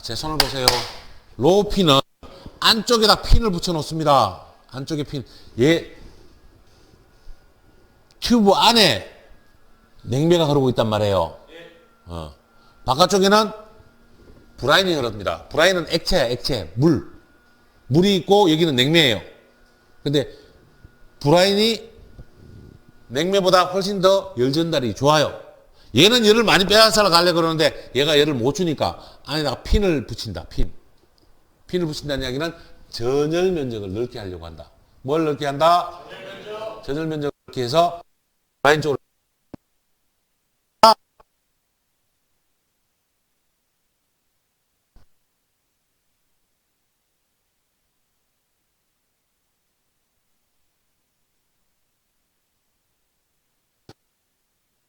제 손을 보세요. 로우핀은 안쪽에다 핀을 붙여 놓습니다. 안쪽에 핀. 튜브 안에 냉매가 흐르고 있단 말이에요. 바깥쪽에는 브라인이 흐릅니다. 브라인은 액체야, 액체. 물이 있고 여기는 냉매예요. 근데 브라인이 냉매보다 훨씬 더 열 전달이 좋아요. 얘는 열을 많이 빼앗아 가려고 그러는데 얘가 열을 못 주니까 안에다가 핀을 붙인다. 핀을 붙인다는 이야기는 전열 면적을 넓게 하려고 한다. 뭘 넓게 한다? 전열 면적을 넓게 해서 브라인 쪽으로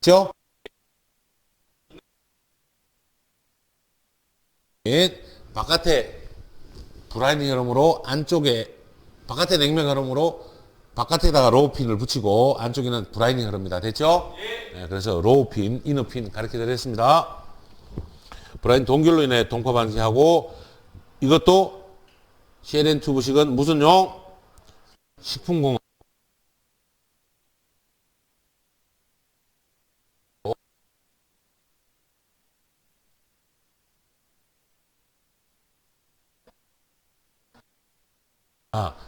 그렇죠? 바깥에 브라이닝 흐름으로 안쪽에 바깥에 냉매 흐름으로 바깥에다가 로우핀을 붙이고 안쪽에는 브라이닝 흐릅니다. 됐죠? 네, 그래서 로우핀, 이너핀 가르쳐 드렸습니다. 브라이닝 동결로 인해 동파 방지하고 이것도 쉘앤 튜브식은 무슨 용? 식품공학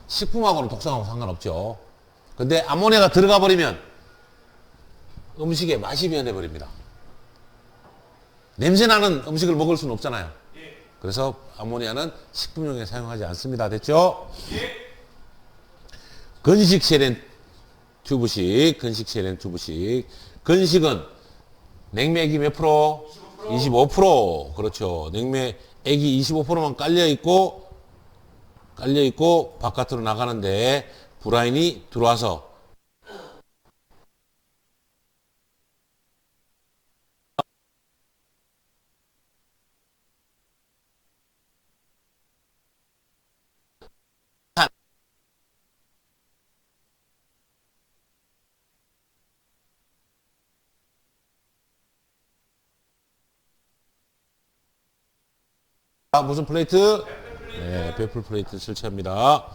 식품하고는 독성하고 상관없죠. 근데 아모니아가 들어가 버리면 음식의 맛이 변해버립니다. 냄새나는 음식을 먹을 수는 없잖아요. 그래서 아모니아는 식품용에 사용하지 않습니다. 됐죠? 건식 세렌 튜브식, 건식은 냉매액이 몇 프로? 25%. 그렇죠. 냉매액이 25%만 깔려있고 바깥으로 나가는데 브라인이 들어와서 무슨 플레이트? 네, 베풀 플레이트 설치합니다.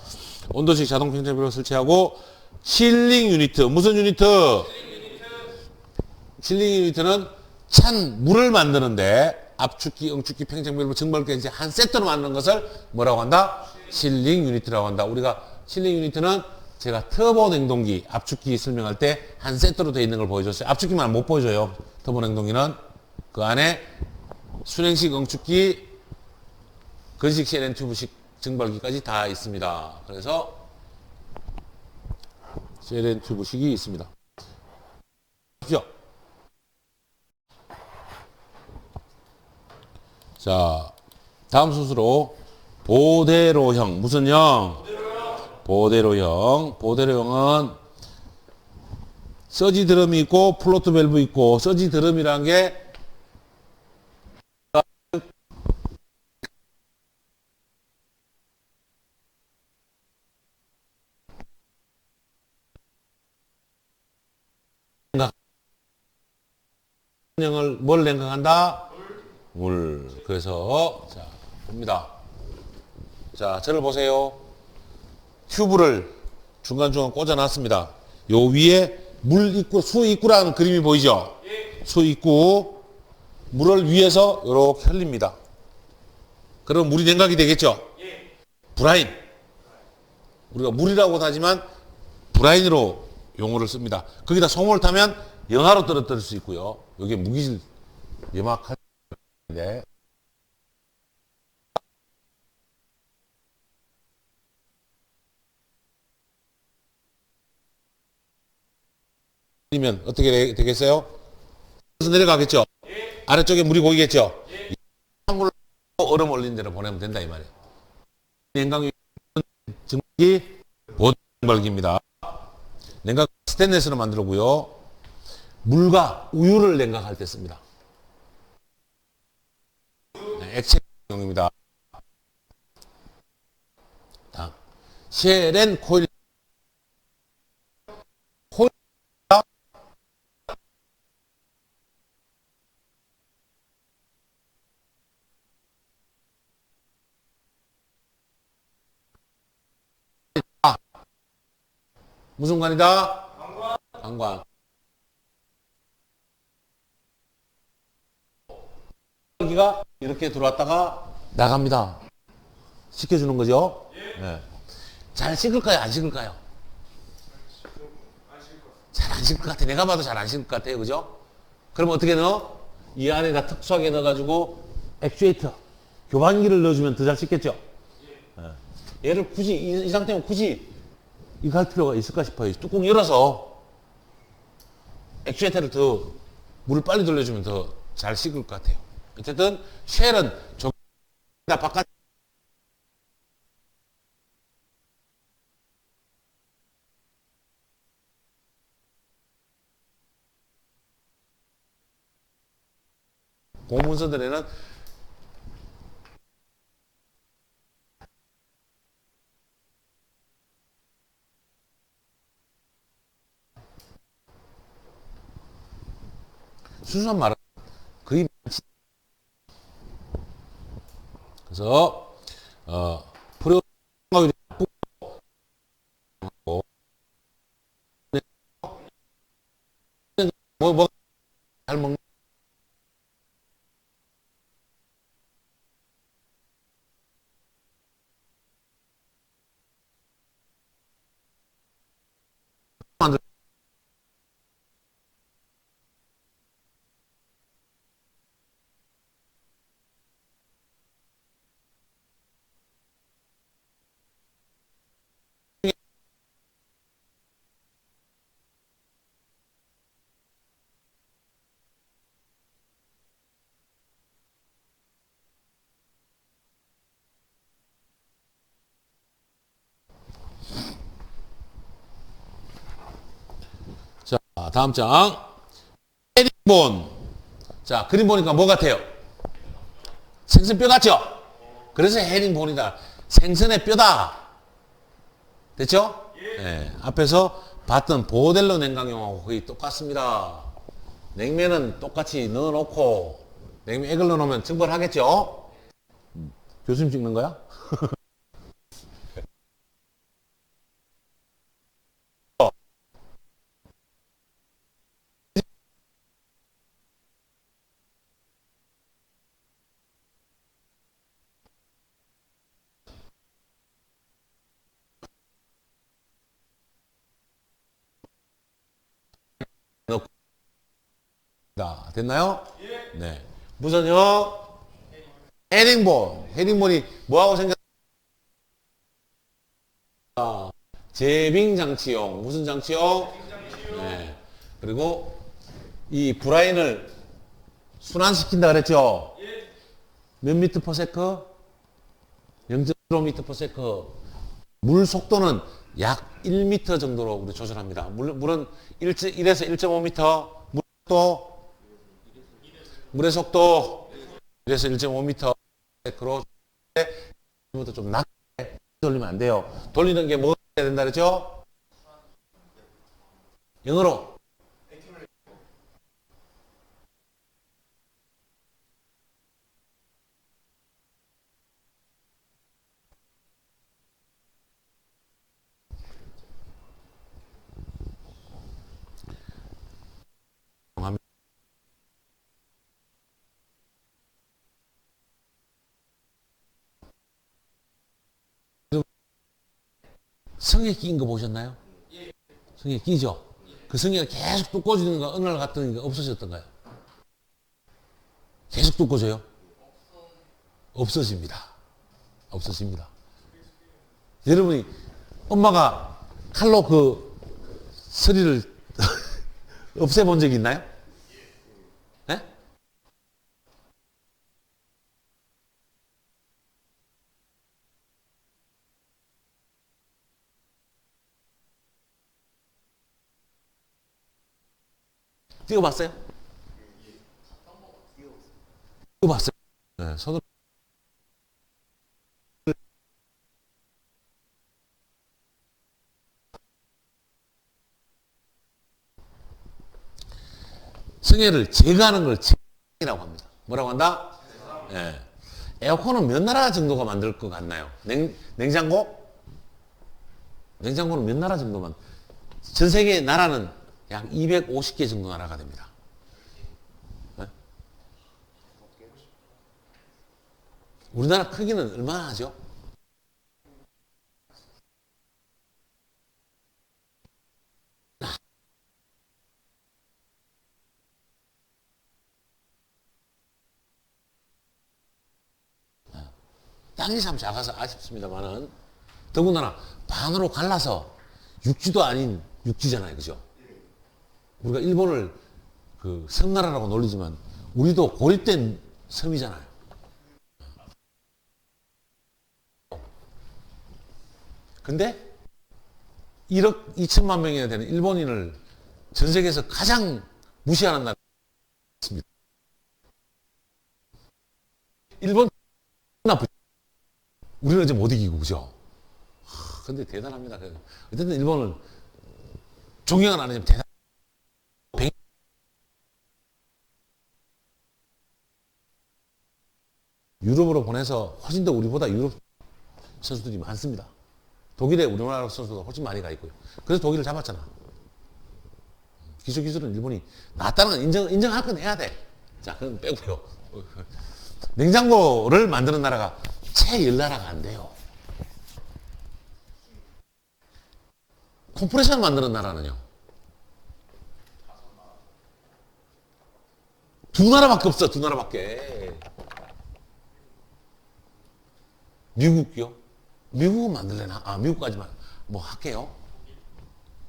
온도식 자동 평정기로 설치하고 칠링 유니트. 무슨 유니트? 칠링 유니트는 찬 물을 만드는데 압축기, 응축기, 팽창별로 증발기 이제 한 세트로 만드는 것을 뭐라고 한다? 칠링 유니트라고 한다. 우리가 칠링 유니트는 제가 터보 냉동기, 압축기 설명할 때 한 세트로 되어 있는 걸 보여줬어요. 압축기만 못 보여줘요. 터보 냉동기는 그 안에 순행식 응축기, 건식 CLN 튜브식 증발기까지 다 있습니다. 그래서 CLN 튜브식이 있습니다. 자, 다음 순서로 보대로형. 무슨 형? 보대로형. 보대로형은 서지 드럼이 있고 플로트 밸브 있고, 서지 드럼이라는 게 형을 뭘 냉각한다? 물. 그래서 자, 봅니다. 자, 저를 보세요. 튜브를 중간중간 꽂아 놨습니다. 요 위에 물 입구, 수 입구라는 그림이 보이죠? 수 입구. 물을 위에서 이렇게 흘립니다. 그럼 물이 냉각이 되겠죠? 브라인. 우리가 물이라고 하지만 브라인으로 용어를 씁니다. 거기다 솜을 타면 영하로 떨어뜨릴 수 있고요. 여기 무기질 염화칼인데 이면 어떻게 되겠어요? 그래서 내려가겠죠? 아래쪽에 물이 고이겠죠? 한글로 얼음 올린 데로 보내면 된다 이 말이에요. 냉각 증기 보증발기입니다. 냉각 스테인레스로 만들었고요. 물과 우유를 냉각할 때 씁니다. 네, 액체용입니다. 다음, 셰렌 코일. 무슨 관이다? 관관. 기가 이렇게 들어왔다가 나갑니다. 식혀주는 거죠? 네. 잘 식을까요? 안 식을까요? 잘 안 식을 것 같아. 내가 봐도 잘 안 식을 것 같아요. 그죠? 그럼 어떻게 넣어? 이 안에다 특수하게 넣어가지고 액추에이터, 교반기를 넣어주면 더 잘 식겠죠? 네. 얘를 굳이, 이 상태면 굳이 이거 할 필요가 있을까 싶어요. 뚜껑 열어서 액추에이터를 더 물을 빨리 돌려주면 더 잘 식을 것 같아요. 어쨌든 쉘은 바깥 공문서들에는 순수한 말은 거의 그래서 프로 뭐잘 먹는 다음 장. 헤링본. 자, 그림 보니까 뭐 같아요? 생선뼈 같죠? 그래서 헤링본이다. 생선의 뼈다. 됐죠? 예. 앞에서 봤던 보델로 냉각용하고 거의 똑같습니다. 냉면은 똑같이 넣어놓고 냉면 액을 넣어놓으면 증발하겠죠? 교수님 찍는 거야? 자, 됐나요? 네. 무슨요? 헤링본. 헤링본이 뭐하고 생겼? 제빙 장치용. 무슨 장치용? 네. 그리고 이 브라인을 순환시킨다 그랬죠? 몇 미터 퍼 세커? 0.5미터 퍼 세커. 물 속도는 약 1미터 정도로 우리 조절합니다. 물은 1에서 1.5미터. 물 속도 물의 속도 1에서 1.5m 세크로 좀 낮게 돌리면 안 돼요. 돌리는 게 뭐가 돼야 된다 그랬죠? 영어로 성에 끼인 거 보셨나요? 성에 끼죠? 그 성에가 계속 뚜꺼지는 거 어느 날 갔더니 없어졌던가요? 계속 뚜꺼져요? 없어집니다. 없어집니다. 여러분이 엄마가 칼로 그 서리를 없애본 적이 있나요? 네? 찍어봤어요? 찍어봤어요? 네, 손으로. 성에를 제거하는 걸 제거라고 합니다. 뭐라고 한다? 예. 에어컨은 몇 나라 정도가 만들 것 같나요? 냉장고? 냉장고는 몇 나라 정도만? 전 세계 나라는 약 250개 정도 나라가 됩니다. 예? 우리나라 크기는 얼마나 하죠? 땅이 참 작아서 아쉽습니다만은 더군다나 반으로 갈라서 육지도 아닌 육지잖아요. 그죠? 우리가 일본을 그 섬나라라고 놀리지만 우리도 고립된 섬이잖아요. 근데 1억 2천만 명이나 되는 일본인을 전 세계에서 가장 무시하는 나라입니다. 일본 나쁘 우리는 이제 못 이기고 그죠? 근데 대단합니다. 어쨌든 일본은 존경은 안 하지만 대단. 유럽으로 보내서 훨씬 더 우리보다 유럽 선수들이 많습니다. 독일에 우리나라 선수가 훨씬 많이 가 있고요. 그래서 독일을 잡았잖아. 기술은 일본이 낫다는 건 인정할 건 해야 돼. 자, 그건 빼고요. 냉장고를 만드는 나라가 채 10나라가 안 돼요. 컴프레셔를 만드는 나라는요. 2나라밖에 없어. 2나라밖에. 미국요? 미국은 만들래나? 아, 미국까지만 뭐 할게요.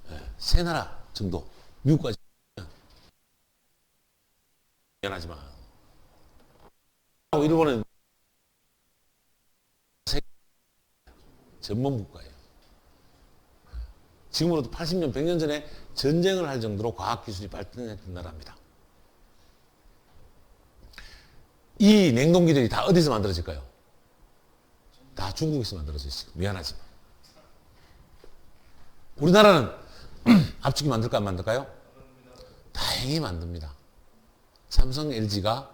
네, 3나라 정도. 미국까지. 미안하지만. 일본은 전문 국가예요. 지금으로부터 80년, 100년 전에 전쟁을 할 정도로 과학기술이 발전했던 나라입니다. 이 냉동기들이 다 어디서 만들어질까요? 다 중국에서 만들어졌어요. 미안하지만. 우리나라는 압축기 만들까 안 만들까요? 다행히 만듭니다. 삼성, LG가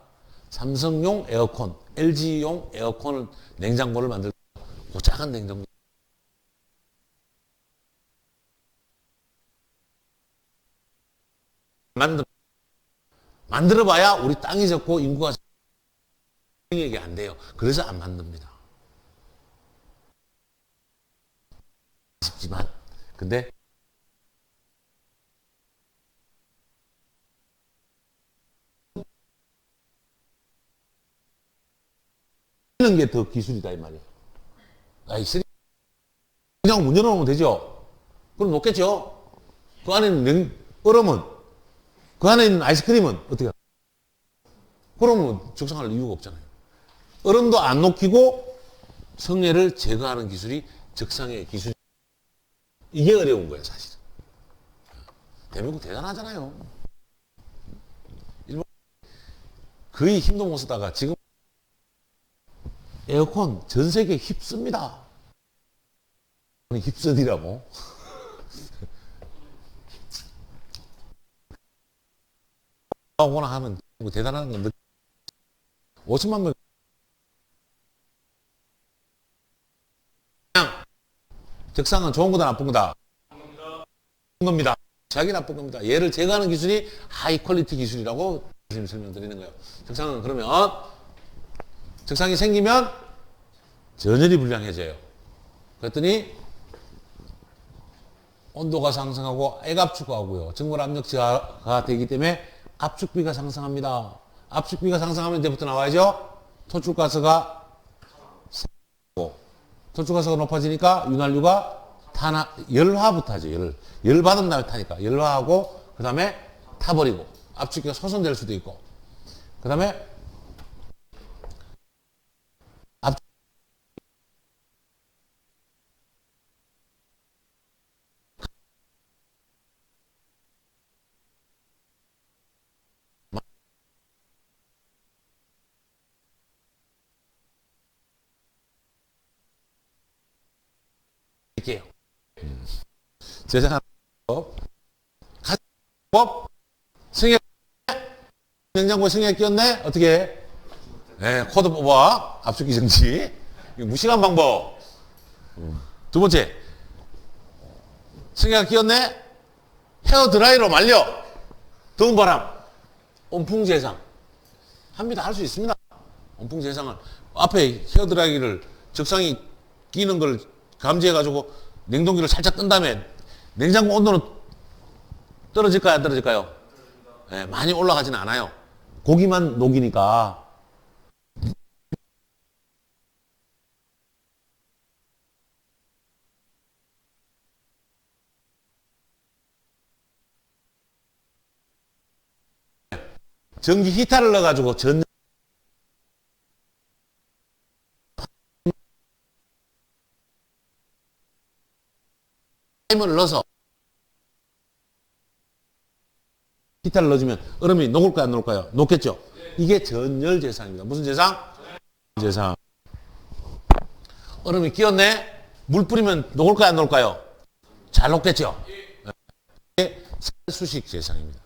삼성용 에어컨, LG용 에어컨을 냉장고를 만들 그 작은 냉장고 만들어봐야 우리 땅이 적고 인구가 적게 안 돼요. 그래서 안 만듭니다. 아쉽지만 근데 이런 게 더 기술이다 이 말이에요. 그냥 문 열어놓으면 되죠. 그럼 녹겠죠. 그 안에 있는 얼음은 그 안에 있는 아이스크림은 어떻게 할까요? 그러면 적상할 이유가 없잖아요. 얼음도 안 녹이고 성해를 제거하는 기술이 적상의 기술. 이게 어려운 거예요, 사실은. 대한민국 대단하잖아요. 일본 거의 힘도 못 쓰다가 지금 에어컨 전 세계에 휩씁니다. 휩쓰니라고. 하거나 하는 뭐 대단한 건데 5천만 명 그냥 적상은 좋은 거다 나쁜 거다? 나쁜 겁니다. 자기 나쁜 겁니다. 얘를 제거하는 기술이 하이 퀄리티 기술이라고 설명드리는 거예요. 적상은 그러면 적상이 생기면 전열이 불량해져요. 그랬더니 온도가 상승하고 액압축가 하고요. 증발 압력차가 되기 때문에 압축비가 상승합니다. 압축비가 상승하면 이제부터 나와야죠. 토출가스가 상승하고 토출가스가 높아지니까 윤활유가 열화부터 하죠. 열 받은 다음에 타니까 열화하고 그 다음에 타버리고 압축기가 소선될 수도 있고 그 다음에 할게요. 제작하는 법 승액 냉장고에 승액 끼웠네? 어떻게 해? 네, 코드 뽑아. 압축기 정지. 이거 무시한 방법. 두 번째 승액 끼웠네? 헤어 드라이로 말려. 더운 바람. 온풍 재상. 합니다. 할 수 있습니다. 온풍 재상을 앞에 헤어 드라이기를 적상이 끼는 걸 감지해가지고 냉동기를 살짝 끈 다음에 냉장고 온도는 떨어질까요? 안 떨어질까요? 네, 많이 올라가지는 않아요. 고기만 녹이니까. 전기 히터를 넣어가지고 타이머를 넣어서 히터를 넣어주면 얼음이 녹을까요? 안 녹을까요? 녹겠죠? 이게 전열 재상입니다. 무슨 재상? 재상. 얼음이 끼었네? 물 뿌리면 녹을까요? 안 녹을까요? 잘 녹겠죠? 이게 살수식 재상입니다.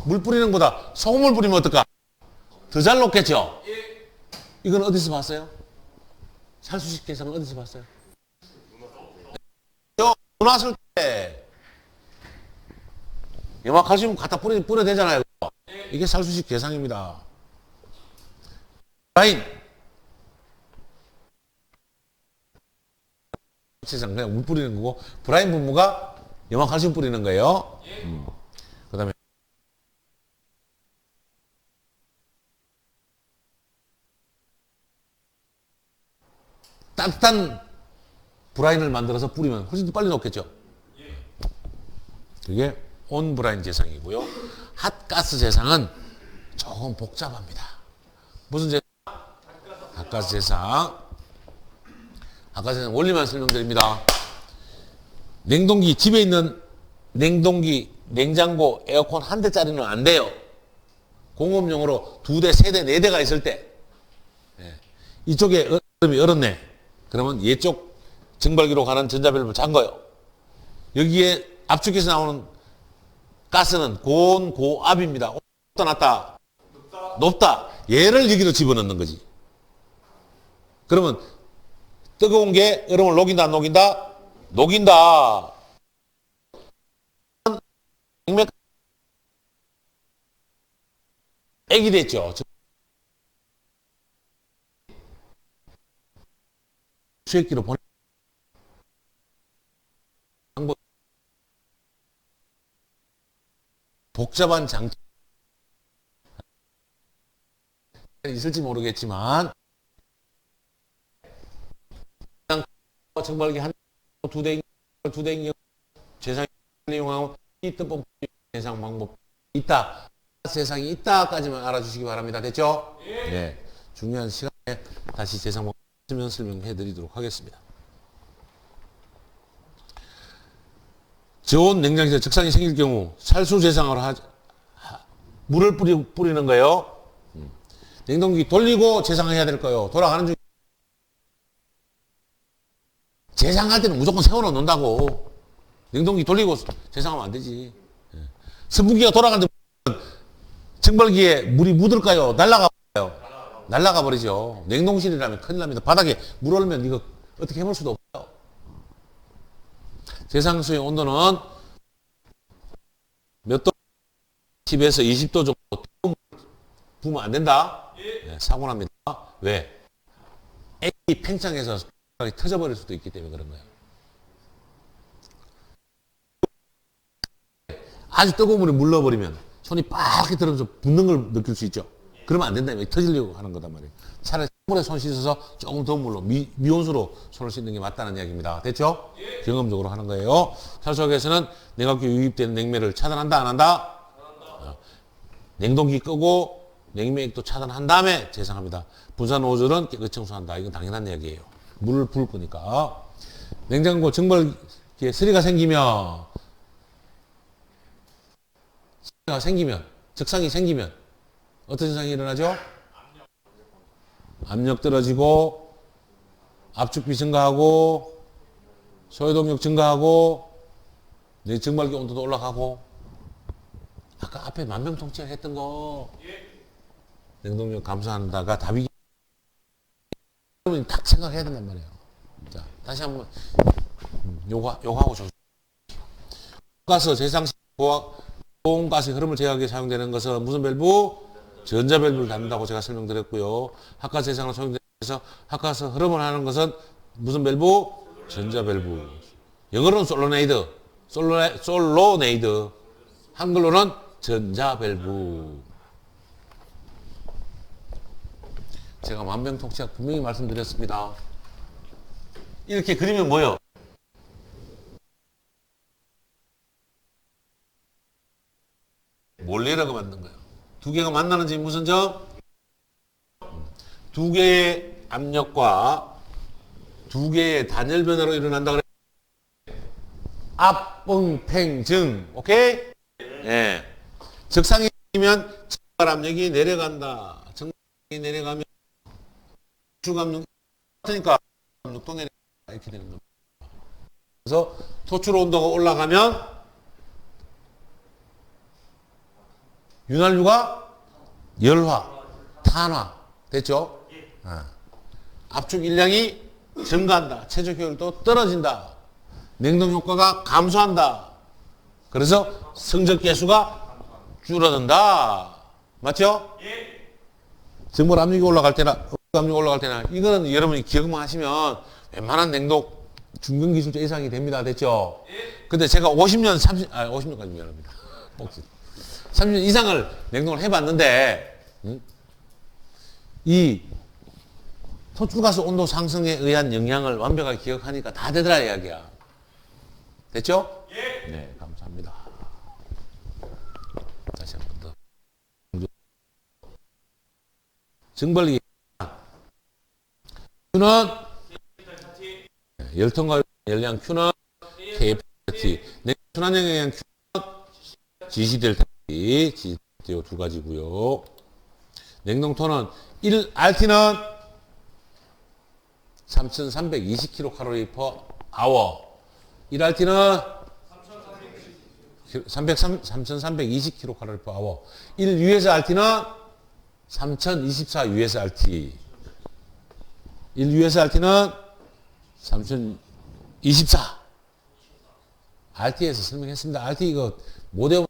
물 뿌리는 것보다 소금을 뿌리면 어떨까? 더 잘 녹겠죠? 이건 어디서 봤어요? 살수식 재상은 어디서 봤어요? 났을 때 염화칼슘 갖다 뿌려 되잖아요. 이게 살수식 재상입니다. 브라인 재상 그냥 물 뿌리는 거고 브라인 분무가 염화칼슘 뿌리는 거예요. 그다음에 따뜻한 브라인을 만들어서 뿌리면 훨씬 더 빨리 녹겠죠. 그게 온 브라인 재상이고요. 핫가스 재상은 조금 복잡합니다. 무슨 재상? 핫가스 재상. 핫가스 재상 원리만 설명드립니다. 냉동기, 집에 있는 냉동기, 냉장고, 에어컨 한 대짜리는 안 돼요. 공업용으로 2대, 3대, 4대가 있을 때. 이쪽에 얼음이 얼었네. 그러면 이쪽 증발기로 가는 전자밸브 잠궈요. 여기에 압축해서 나오는 가스는 고온, 고압입니다. 높다, 낮다? 높다. 얘를 여기로 집어넣는 거지. 그러면 뜨거운 게 얼음을 녹인다, 안 녹인다? 녹인다. 액이 됐죠. 수액기로 보내. 복잡한 장치 있을지 모르겠지만 증발기 한 두 대 재상 이용하고 이 뜻법 재상 방법 있다. 세상이 있다까지만 알아주시기 바랍니다. 됐죠? 네. 중요한 시간에 다시 재상 방법 설명해 드리도록 하겠습니다. 저온 냉장실에 적상이 생길 경우 살수 재상으로 물을 뿌리는 거예요. 냉동기 돌리고 재상해야 될 거예요. 돌아가는 중 재상할 때는 무조건 세워놓는다고. 냉동기 돌리고 재상하면 안 되지. 선풍기가 돌아가는데 증발기에 물이 묻을까요? 날아가요? 날아가 버리죠. 냉동실이라면 큰일 납니다. 바닥에 물 얼면 이거 어떻게 해볼 수도 없어요. 재상수의 온도는 몇 도? 10에서 20도 정도 부으면 안 된다? 네, 사고 납니다. 왜? 액이 팽창해서 터져버릴 수도 있기 때문에 그런 거예요. 아주 뜨거운 물에 물러버리면 손이 빡 들어서 붓는 걸 느낄 수 있죠. 그러면 안 된다. 터지려고 하는 거단 말이에요. 차라리 물에 손 씻어서 조금 더운 물로 미온수로 손을 씻는 게 맞다는 이야기입니다. 됐죠? 경험적으로 하는 거예요. 살수학에서는 냉각기에 유입되는 냉매를 차단한다, 안 한다? 냉동기 끄고 냉매액도 차단한 다음에 재상합니다. 분산 노즐은 깨끗이 청소한다. 이건 당연한 이야기예요. 물을 부을 거니까. 냉장고 증발기에 서리가 생기면 적상이 생기면 어떤 현상이 일어나죠? 압력 떨어지고 압축비 증가하고 소요동력 증가하고 내 증발기 온도도 올라가고 아까 앞에 만병통치약 했던 거 냉동력 감소한다가 답이 여러분이 딱 생각해야 된단 말이에요. 자, 다시 한번 요거하고 좀 가스 재상시 고온가스 흐름을 제어하기 위해 사용되는 것은 무슨 밸브? 전자밸브를 닫는다고 제가 설명드렸고요. 하가스 재상으로 사용돼서 하가스 흐름을 하는 것은 무슨 밸브? 전자밸브. 영어로는 솔로네이드. 한글로는 전자밸브. 제가 만병통치약 분명히 말씀드렸습니다. 이렇게 그리면 뭐예요? 몰래라고 만든 거예요. 두 개가 만나는 점이 무슨 점? 두 개의 압력과 두 개의 단열 변화로 일어난다 그래. 압응팽증. 오케이? 예. 적상이면 증발 압력이 내려간다. 증발이 내려가면 주압력 같으니까 압력도 내려가 이렇게 되는 겁니다. 그래서 토출 온도가 올라가면 윤활유가 열화, 탄화 됐죠? 압축 일량이 증가한다. 최적 효율도 떨어진다. 냉동 효과가 감소한다. 그래서 성적 개수가 줄어든다. 맞죠? 정말 압력이 올라갈 때나 이거는 여러분이 기억만 하시면 웬만한 냉동 중견 기술자 이상이 됩니다. 됐죠? 근데 제가 50년까지 미안합니다. 30년 이상을 냉동을 해봤는데 이 토출가스 온도 상승에 의한 영향을 완벽하게 기억하니까 다 되더라 이야기야. 됐죠? 네, 감사합니다. 다시 한 번 더. 증발기 Q는 열통과 열량 Q는 K T. 순환형에 의한 GC 델타 T. GC 델타 두 가지고요. 냉동토는 1RT는 3,320kcal/h. 1RT는 3,320kcal/h. 1USRT는 3,024USRT. 1USRT는 3,024. RT에서 설명했습니다. RT 이거 못 외우면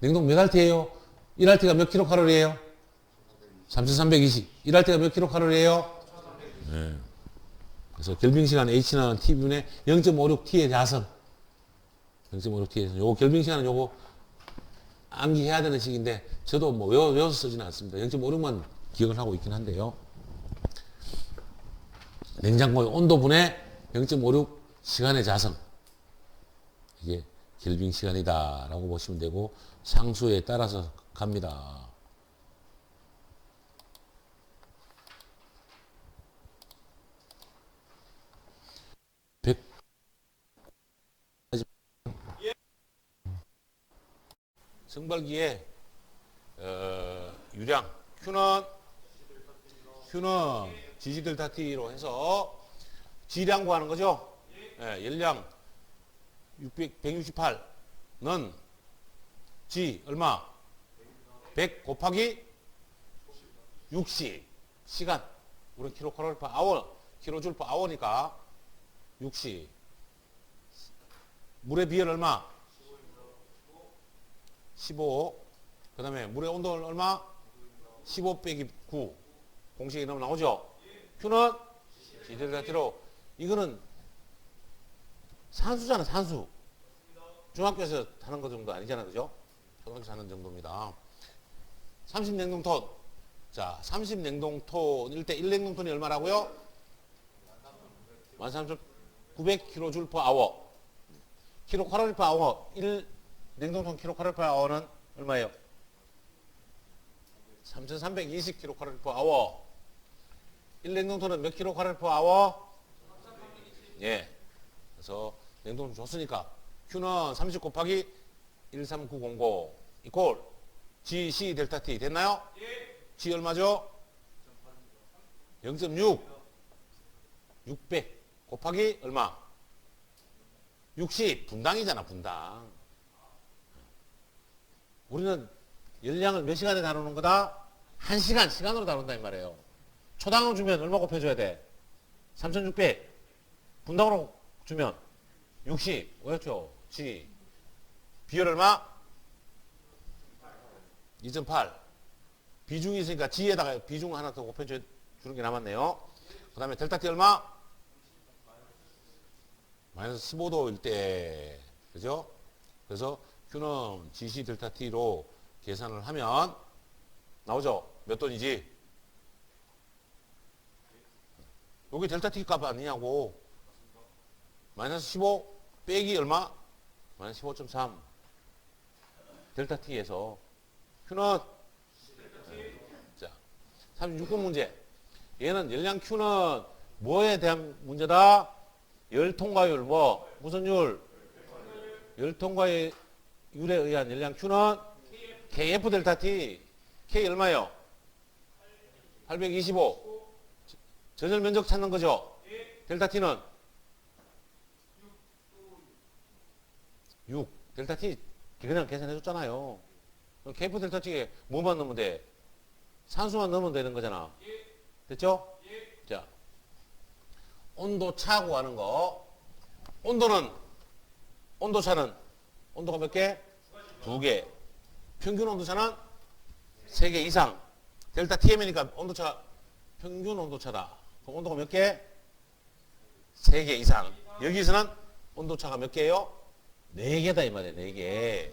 냉동 몇 RT예요? 1RT가 몇 킬로칼로리예요? 3,320. 1RT가 몇 킬로칼로리예요? 네. 그래서 결빙시간 H는 T분의 0.56T의 자성. 0.56T의 자성. 요거 결빙시간은 요거 암기해야 되는 식인데 저도 뭐 외워서 쓰지는 않습니다. 0.56만 기억을 하고 있긴 한데요. 냉장고의 온도분의 0.56 시간의 자성. 이게 결빙 시간이다 라고 보시면 되고 상수에 따라서 갑니다. 승발기의 유량 Q는 GC 델타 T로 해서 G량 구하는 거죠. 예, 열량 168는 G 얼마? 100 곱하기 60 시간. 우리 킬로칼로리 per hour, 킬로줄 per hour니까 60. 물의 비열 얼마? 15. 그 다음에 물의 온도는 얼마? 15 빼기 9. 공식이 너무 나오죠? Q는 G 델타 T로. 이거는 산수잖아, 산수. 중학교에서 하는 거 정도 아니잖아, 그죠? 초등학교에서 하는 정도입니다. 30냉동톤. 자, 30냉동톤일 때 1냉동톤이 얼마라고요? 13,900kJ/h. 킬로칼로리 per hour. 1냉동톤 킬로칼로리 per hour는 얼마예요? 3,320kcal/h. 1냉동톤은 몇 킬로칼로리 per hour? 예. 그래서 냉동톤 줬으니까 Q는 30 곱하기 13900 이퀄 GC 델타 T 됐나요? 예. G 얼마죠? 0.6 600 곱하기 얼마? 60 분당이잖아, 분당. 우리는 열량을 몇 시간에 다루는 거다? 1시간, 시간으로 다룬다 이 말이에요. 초당으로 주면 얼마 곱해줘야 돼? 3600 분당으로 주면 60 뭐였죠? G 비열 얼마? 2.8 비중이 있으니까 G에다가 비중 하나 더 곱해주는 게 남았네요. 그 다음에 델타 T 얼마? 마이너스 15도일 때 그죠? 그래서 Q는 GC 델타 T로 계산을 하면 나오죠? 몇 돈이지? 여기 델타 T 값 아니냐고. 마이너스 15 빼기 얼마? 마이너스 15.3 델타 T에서 Q는 자 36번 문제. 얘는 열량 Q는 뭐에 대한 문제다? 열통과율 뭐? 무슨 율? 열통과율에 의한 열량 Q는 KF 델타 T. K 얼마예요? 825 전열 면적 찾는 거죠? 델타 T는 6. 델타 T 그냥 계산해 줬잖아요. KF 델타 T에 뭐만 넣으면 돼? 산수만 넣으면 되는 거잖아. 됐죠? 자, 온도 차고 하는 거. 온도차는 온도가 몇 개? 2개. 평균 온도차는 3개 이상. 델타 TM이니까 온도차 평균 온도차다. 그럼 온도가 몇 개? 3개 이상. 여기서는 온도차가 몇 개예요? 4개다 이 말이에요. 4개.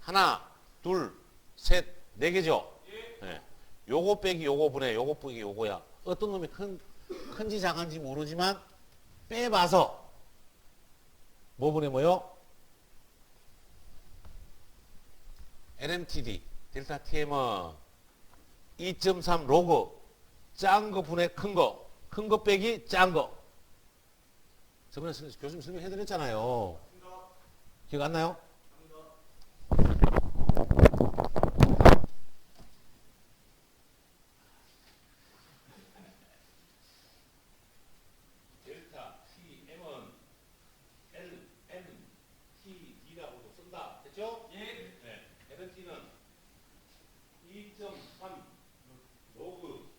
하나, 둘, 셋, 4개죠? 네. 요거 빼기 요거 분해 요거 빼기 요거야. 어떤 놈이 큰지 작은지 모르지만 빼봐서 뭐 분해 뭐요? LMTD 델타 TM은 2.3 로그 작은 거 분해 큰 거 빼기 작은 거 저번에 교수님 설명해드렸잖아요. 기억 안 나요? 델타 Tm은 L, M, T, D라고도 쓴다. 됐죠? 예. 네. LNT는 2.3 로그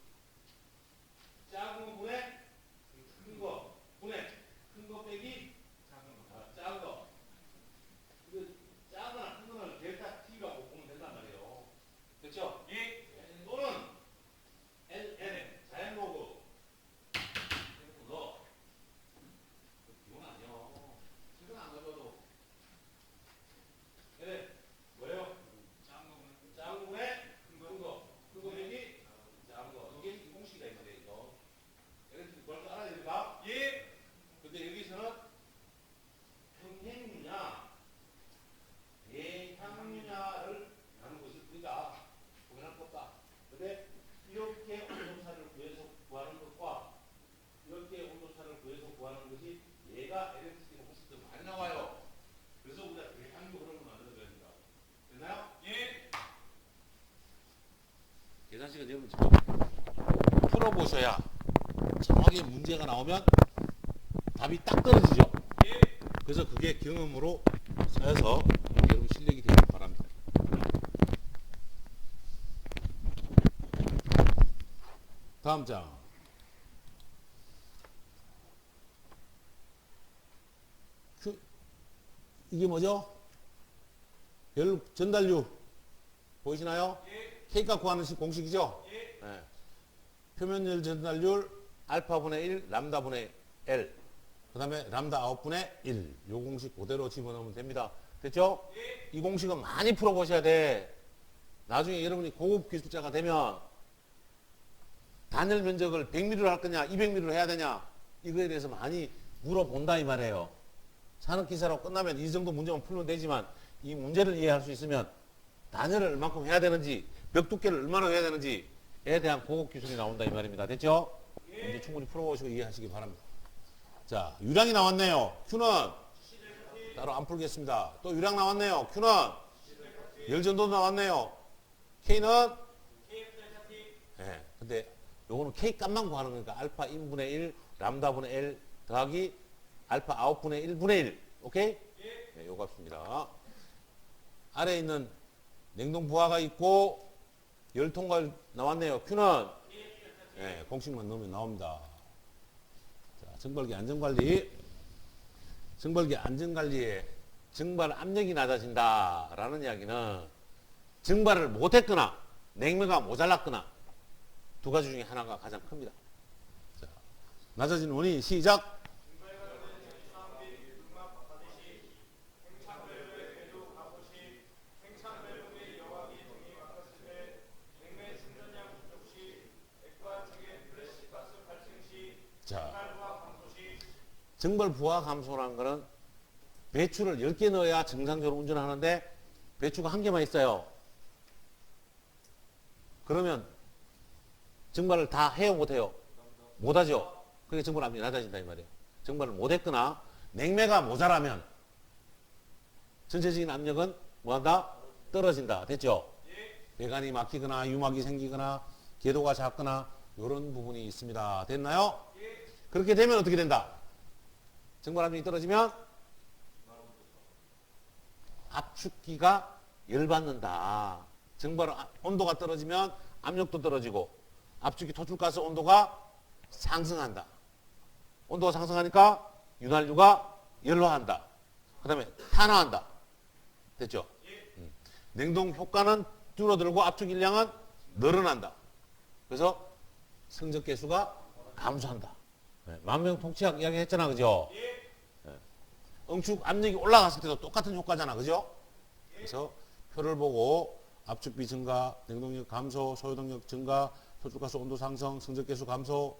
작은 분의 큰 거, 분의 큰 거 빼기 작은 거. 이거 작거나 큰 거는 델타 T라고 보면 된단 말이에요. 됐죠? 예. 또는 LN 자연 로그. 너 이건 아니요. 최근 안 가져도. 네. 뭐예요? 작은 분의 큰 거. 큰 거 빼기 작은 거. 이게 이 공식이다 이 말이에요. 이거. LNT 뭘까 알아야 됩니까? 예. 근데 여기서는 평행유냐, 대향유냐를 하는 것이 우리가 구분할 것 없다. 근데 이렇게 온도차를 구해서 구하는 것과 이렇게 온도차를 구해서 구하는 것이 얘가 LNT가 훨씬 더 많이 나와요. 그래서 우리가 대향유 흐름을 만들어줘야 됩니다. 됐나요? 예. 계산식은 여러분 직접 풀어보셔야 정확하게 문제가 나오면 답이 딱 떨어지죠. 그래서 그게 경험으로 쌓여서 여러분 실력이 되길 바랍니다. 다음 장. 이게 뭐죠? 열 전달류 보이시나요? K가 구하는 공식이죠? 네. 표면열 전달률 알파분의 1, 람다분의 L. 그 다음에 람다 아웃분의 1. 요 공식 그대로 집어넣으면 됩니다. 됐죠? 이 공식은 많이 풀어보셔야 돼. 나중에 여러분이 고급 기술자가 되면 단열 면적을 100mm로 할 거냐, 200mm로 해야 되냐, 이거에 대해서 많이 물어본다 이 말이에요. 산업기사로 끝나면 이 정도 문제만 풀면 되지만 이 문제를 이해할 수 있으면 단열을 얼마큼 해야 되는지, 벽 두께를 얼마나 해야 되는지에 대한 고급 기술이 나온다 이 말입니다. 됐죠? 문제 충분히 풀어보시고 이해하시기 바랍니다. 자, 유량이 나왔네요. Q는 따로 안 풀겠습니다. 또 유량 나왔네요. Q는 열전도도 나왔네요. K는 네, 근데 요거는 K 값만 구하는 거니까 알파 인분의 1, 람다분의 L 더하기 알파 아웃분의 1분의 1. 오케이? 네, 요 값입니다. 아래에 있는 냉동 부하가 있고 열통과 나왔네요. Q는 네, 공식만 넣으면 나옵니다. 증발기 안전관리. 증발기 안전관리에 증발 압력이 낮아진다라는 이야기는 증발을 못했거나 냉매가 모자랐거나 두 가지 중에 하나가 가장 큽니다. 자, 낮아진 원인 시작. 자, 증발 부하 감소라는 거는 배추를 10개 넣어야 정상적으로 운전하는데 배추가 1개만 있어요. 그러면 증발을 다 해요 못해요? 못하죠. 그게 증발 압력이 낮아진다 이 말이에요. 증발을 못했거나 냉매가 모자라면 전체적인 압력은 뭐한다? 떨어진다. 됐죠? 배관이 막히거나 유막이 생기거나 궤도가 작거나 이런 부분이 있습니다. 됐나요? 그렇게 되면 어떻게 된다? 증발 압력이 떨어지면 압축기가 열받는다. 증발 온도가 떨어지면 압력도 떨어지고 압축기 토출가스 온도가 상승한다. 온도가 상승하니까 윤활유가 열화한다. 그 다음에 탄화한다. 됐죠? 냉동 효과는 줄어들고 압축 일량은 늘어난다. 그래서 성적 개수가 감소한다. 네, 만병통치약 이야기 했잖아. 그죠? 네. 응축 압력이 올라갔을 때도 똑같은 효과잖아. 그죠? 그래서 표를 보고 압축비 증가, 냉동력 감소, 소요동력 증가, 토출가스 온도 상승, 성적계수 감소,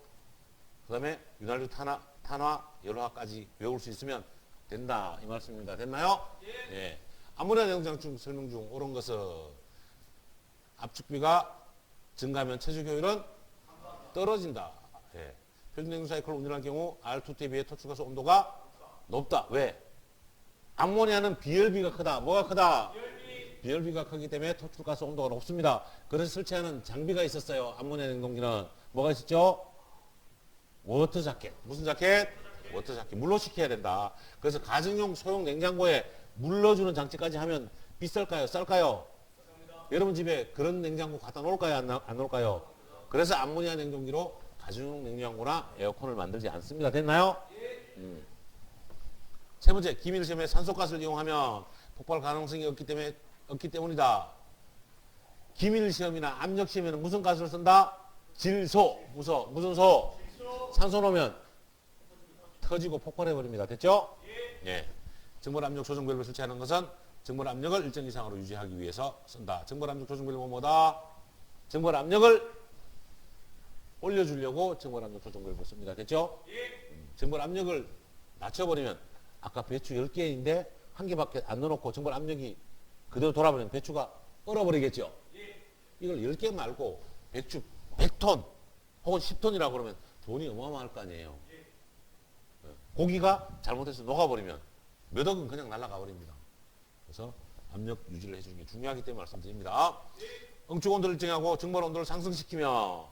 그 다음에 윤활유 탄화, 열화까지 외울 수 있으면 된다. 이 말씀입니다. 됐나요? 예. 아무래나 내용장중 설명 중 옳은 것은 압축비가 증가하면 체적 효율은 떨어진다. 예. 표준 냉동 사이클을 운전할 경우 R2T에 비해 토출가스 온도가 높다. 왜? 암모니아는 비열비가 크다. 뭐가 크다? 비열비가 크기 때문에 토출가스 온도가 높습니다. 그래서 설치하는 장비가 있었어요. 암모니아 냉동기는. 뭐가 있었죠? 워터 자켓. 무슨 자켓? 워터 자켓. 물로 식혀야 된다. 그래서 가정용 소형 냉장고에 물 넣어주는 장치까지 하면 비쌀까요? 쌀까요? 여러분 집에 그런 냉장고 갖다 놓을까요? 안 놓을까요? 그래서 암모니아 냉동기로 가정용 냉장고나 에어컨을 만들지 않습니다. 됐나요? 세 번째, 기밀 시험에 산소가스를 이용하면 폭발 가능성이 없기 때문이다. 기밀 시험이나 압력 시험에는 무슨 가스를 쓴다? 질소. 무슨 소? 산소 넣으면 터지고 폭발해 버립니다. 됐죠? 예. 증발 압력 조정 밸브를 설치하는 것은 증발 압력을 일정 이상으로 유지하기 위해서 쓴다. 증발 압력 조정 밸브는 뭐다? 증발 압력을 올려주려고 증발 압력 조정 밸브를 씁니다. 됐죠? 증발 압력을 낮춰버리면 아까 배추 10개인데 한 개밖에 안 넣어놓고 증발 압력이 그대로 돌아버리면 배추가 얼어버리겠죠? 이걸 10개 말고 배추 100톤 혹은 10톤이라고 그러면 돈이 어마어마할 거 아니에요. 고기가 잘못해서 녹아버리면 몇 억은 그냥 날아가 버립니다. 그래서 압력 유지를 해주는 게 중요하기 때문에 말씀드립니다. 응축 온도를 정하고 증발 온도를 상승시키며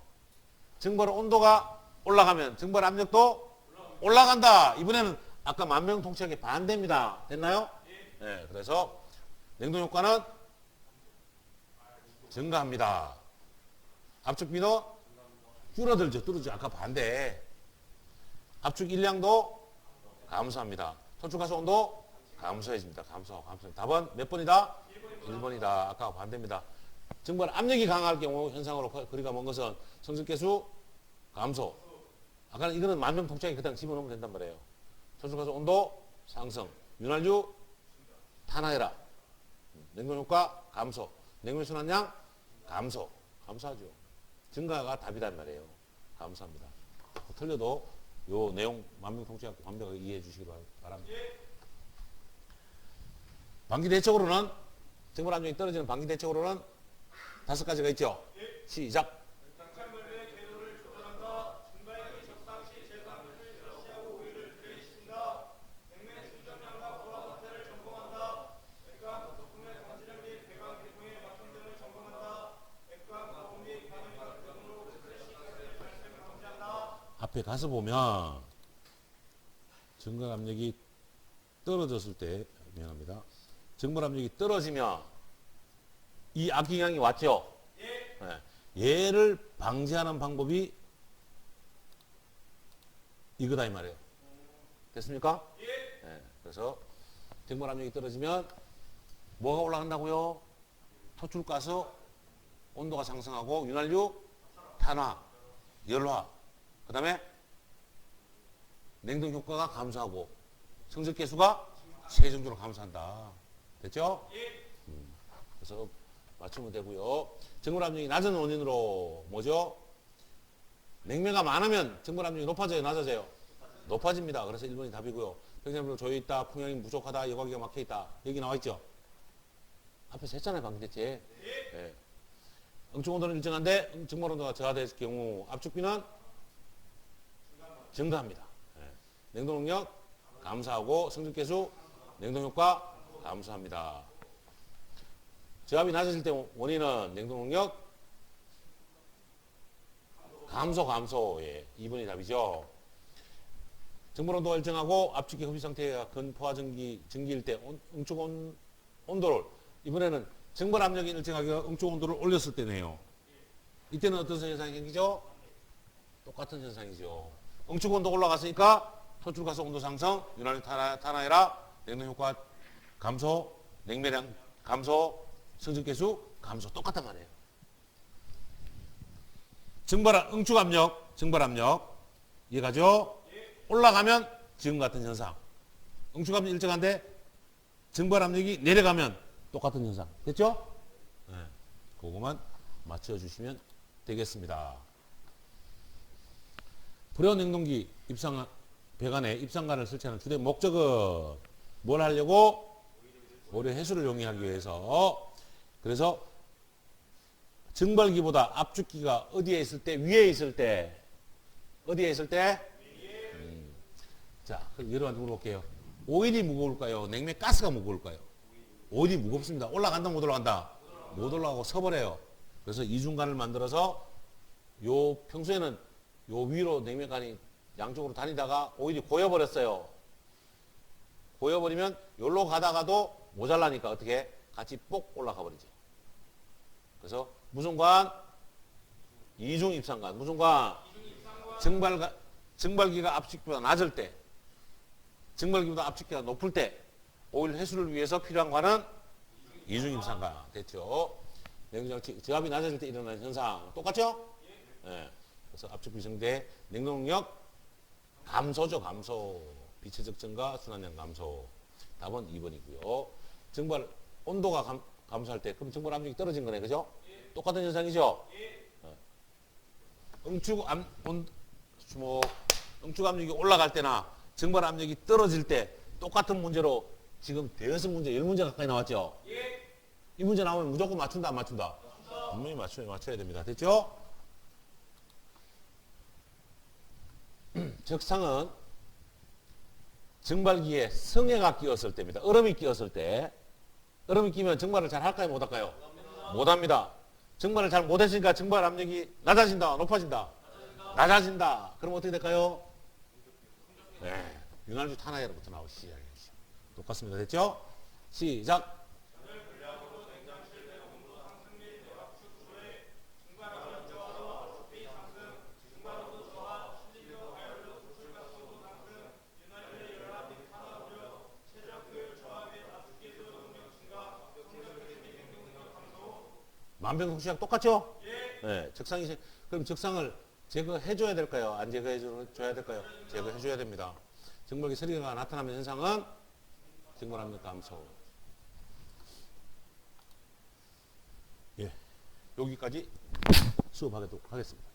증발 온도가 올라가면 증발 압력도 올라간다. 이번에는 아까 만병통치약의 반대입니다. 됐나요? 네, 그래서 냉동 효과는 증가합니다. 압축 비는 줄어들죠. 아까 반대. 압축 일량도 감소합니다. 토출가스 온도 감소해집니다. 감소. 답은 몇 번이다? 1번이다. 아까 반대입니다. 증발 압력이 강할 경우 현상으로 거리가 먼 것은 성질계수 감소. 아까는 이거는 만병통치약에 그냥 집어넣으면 된단 말이에요. 토출가스 온도 상승. 윤활유 탄화해라. 냉동효과 감소. 냉동 순환량 감소. 감소하죠. 증가가 답이란 말이에요. 감소합니다. 틀려도 요 내용 만병통치약 완벽하게 이해해 주시기 바랍니다. 방기 대책으로는 증발 압력이 떨어지는 방기 대책으로는 5가지가 있죠. 시작. 앞에 가서 보면 증발 압력이 떨어졌을 때 미안합니다. 증발 압력이 떨어지면 이 악영향이 왔죠. 네. 얘를 방지하는 방법이 이거다 이 말이에요. 됐습니까? 네. 그래서 증발 압력이 떨어지면 뭐가 올라간다고요? 토출가스 온도가 상승하고 윤활유 탄화, 열화, 그 다음에 냉동 효과가 감소하고 성질계수가 세정적으로 감소한다. 됐죠? 그래서 맞추면 되고요. 증발 압력이 낮은 원인으로 뭐죠? 냉매가 많으면 증발 압력이 높아져요, 낮아져요? 높아집니다. 그래서 1번이 답이고요. 평생으로 조여있다, 풍향이 부족하다, 여과기가 막혀있다. 여기 나와있죠? 앞에서 했잖아요, 방금 대체. 네. 응축 온도는 일정한데 증발 온도가 저하될 경우 압축비는 증가합니다. 네. 냉동 능력 감소하고 성질계수 냉동 효과 감소합니다. 저압이 낮아질 때 원인은 냉동 능력 감소. 예. 2번이 답이죠. 증발 온도가 일정하고 압축기 흡입 상태가 근포화 증기일 때 응축 온도를 이번에는 증발 압력이 일정하게 응축 온도를 올렸을 때네요. 이때는 어떤 현상이 생기죠? 똑같은 현상이죠. 응축 온도 올라갔으니까 토출가스 온도 상승, 윤활유 탄화해라, 냉동 효과 감소, 냉매량 감소, 성질계수 감소. 똑같단 말이에요. 응축 압력, 증발 압력 이해가죠? 올라가면 지금 같은 현상. 응축 압력 일정한데 증발 압력이 내려가면 똑같은 현상. 됐죠? 네. 그거만 맞춰주시면 되겠습니다. 불연 냉동기 배관에 입상관을 설치하는 주된 목적은 뭘 하려고? 오히려 해수를 용이하기 위해서. 그래서 증발기보다 압축기가 어디에 있을 때? 위에 있을 때. 어디에 있을 때? 자, 그럼 여러분한테 물어볼게요. 오일이 무거울까요? 냉매 가스가 무거울까요? 오일이 무겁습니다. 올라간다 못 올라간다? 못 올라가고 서버려요. 그래서 이중간을 만들어서 요 평소에는 요 위로 냉매관이 양쪽으로 다니다가 오일이 고여버렸어요. 고여버리면 여기로 가다가도 모자라니까 어떻게 같이 뽁 올라가 버리죠. 그래서 무슨 관? 이중 입상관. 무슨 관? 증발기가 압축기보다 낮을 때, 증발기보다 압축기가 높을 때 오일 회수를 위해서 필요한 관은 이중 입상관. 됐죠? 냉동장치 저압이 낮아질 때 일어나는 현상 똑같죠? 예. 그래서 압축비 증대, 냉동력 감소죠. 감소. 비체적 증가, 순환량 감소. 답은 2번이고요. 증발 온도가 감소할 때 그럼 증발 압력이 떨어진 거네. 그죠? 똑같은 현상이죠? 응축 압력이 올라갈 때나 증발 압력이 떨어질 때 똑같은 문제로 지금 대여섯 문제, 10문제 가까이 나왔죠? 이 문제 나오면 무조건 맞춘다, 안 맞춘다? 분명히 맞춰야 됩니다. 됐죠? 적상은 증발기에 성해가 끼었을 때입니다. 얼음이 끼었을 때. 얼음이 끼면 증발을 잘 할까요? 못 할까요? 못 합니다. 증발을 잘 못했으니까 증발 압력이 낮아진다, 높아진다? 낮아진다. 그럼 어떻게 될까요? 네. 윤활유 탄화열부터 나오시죠. 똑같습니다. 됐죠? 시작. 만병통치약 똑같죠? 네. 그럼 적상을 제거해줘야 될까요? 안 제거해줘야 될까요? 제거해줘야 됩니다. 증발기 서리가 나타나는 현상은 증발압력 감소. 예. 여기까지 수업하도록 하겠습니다.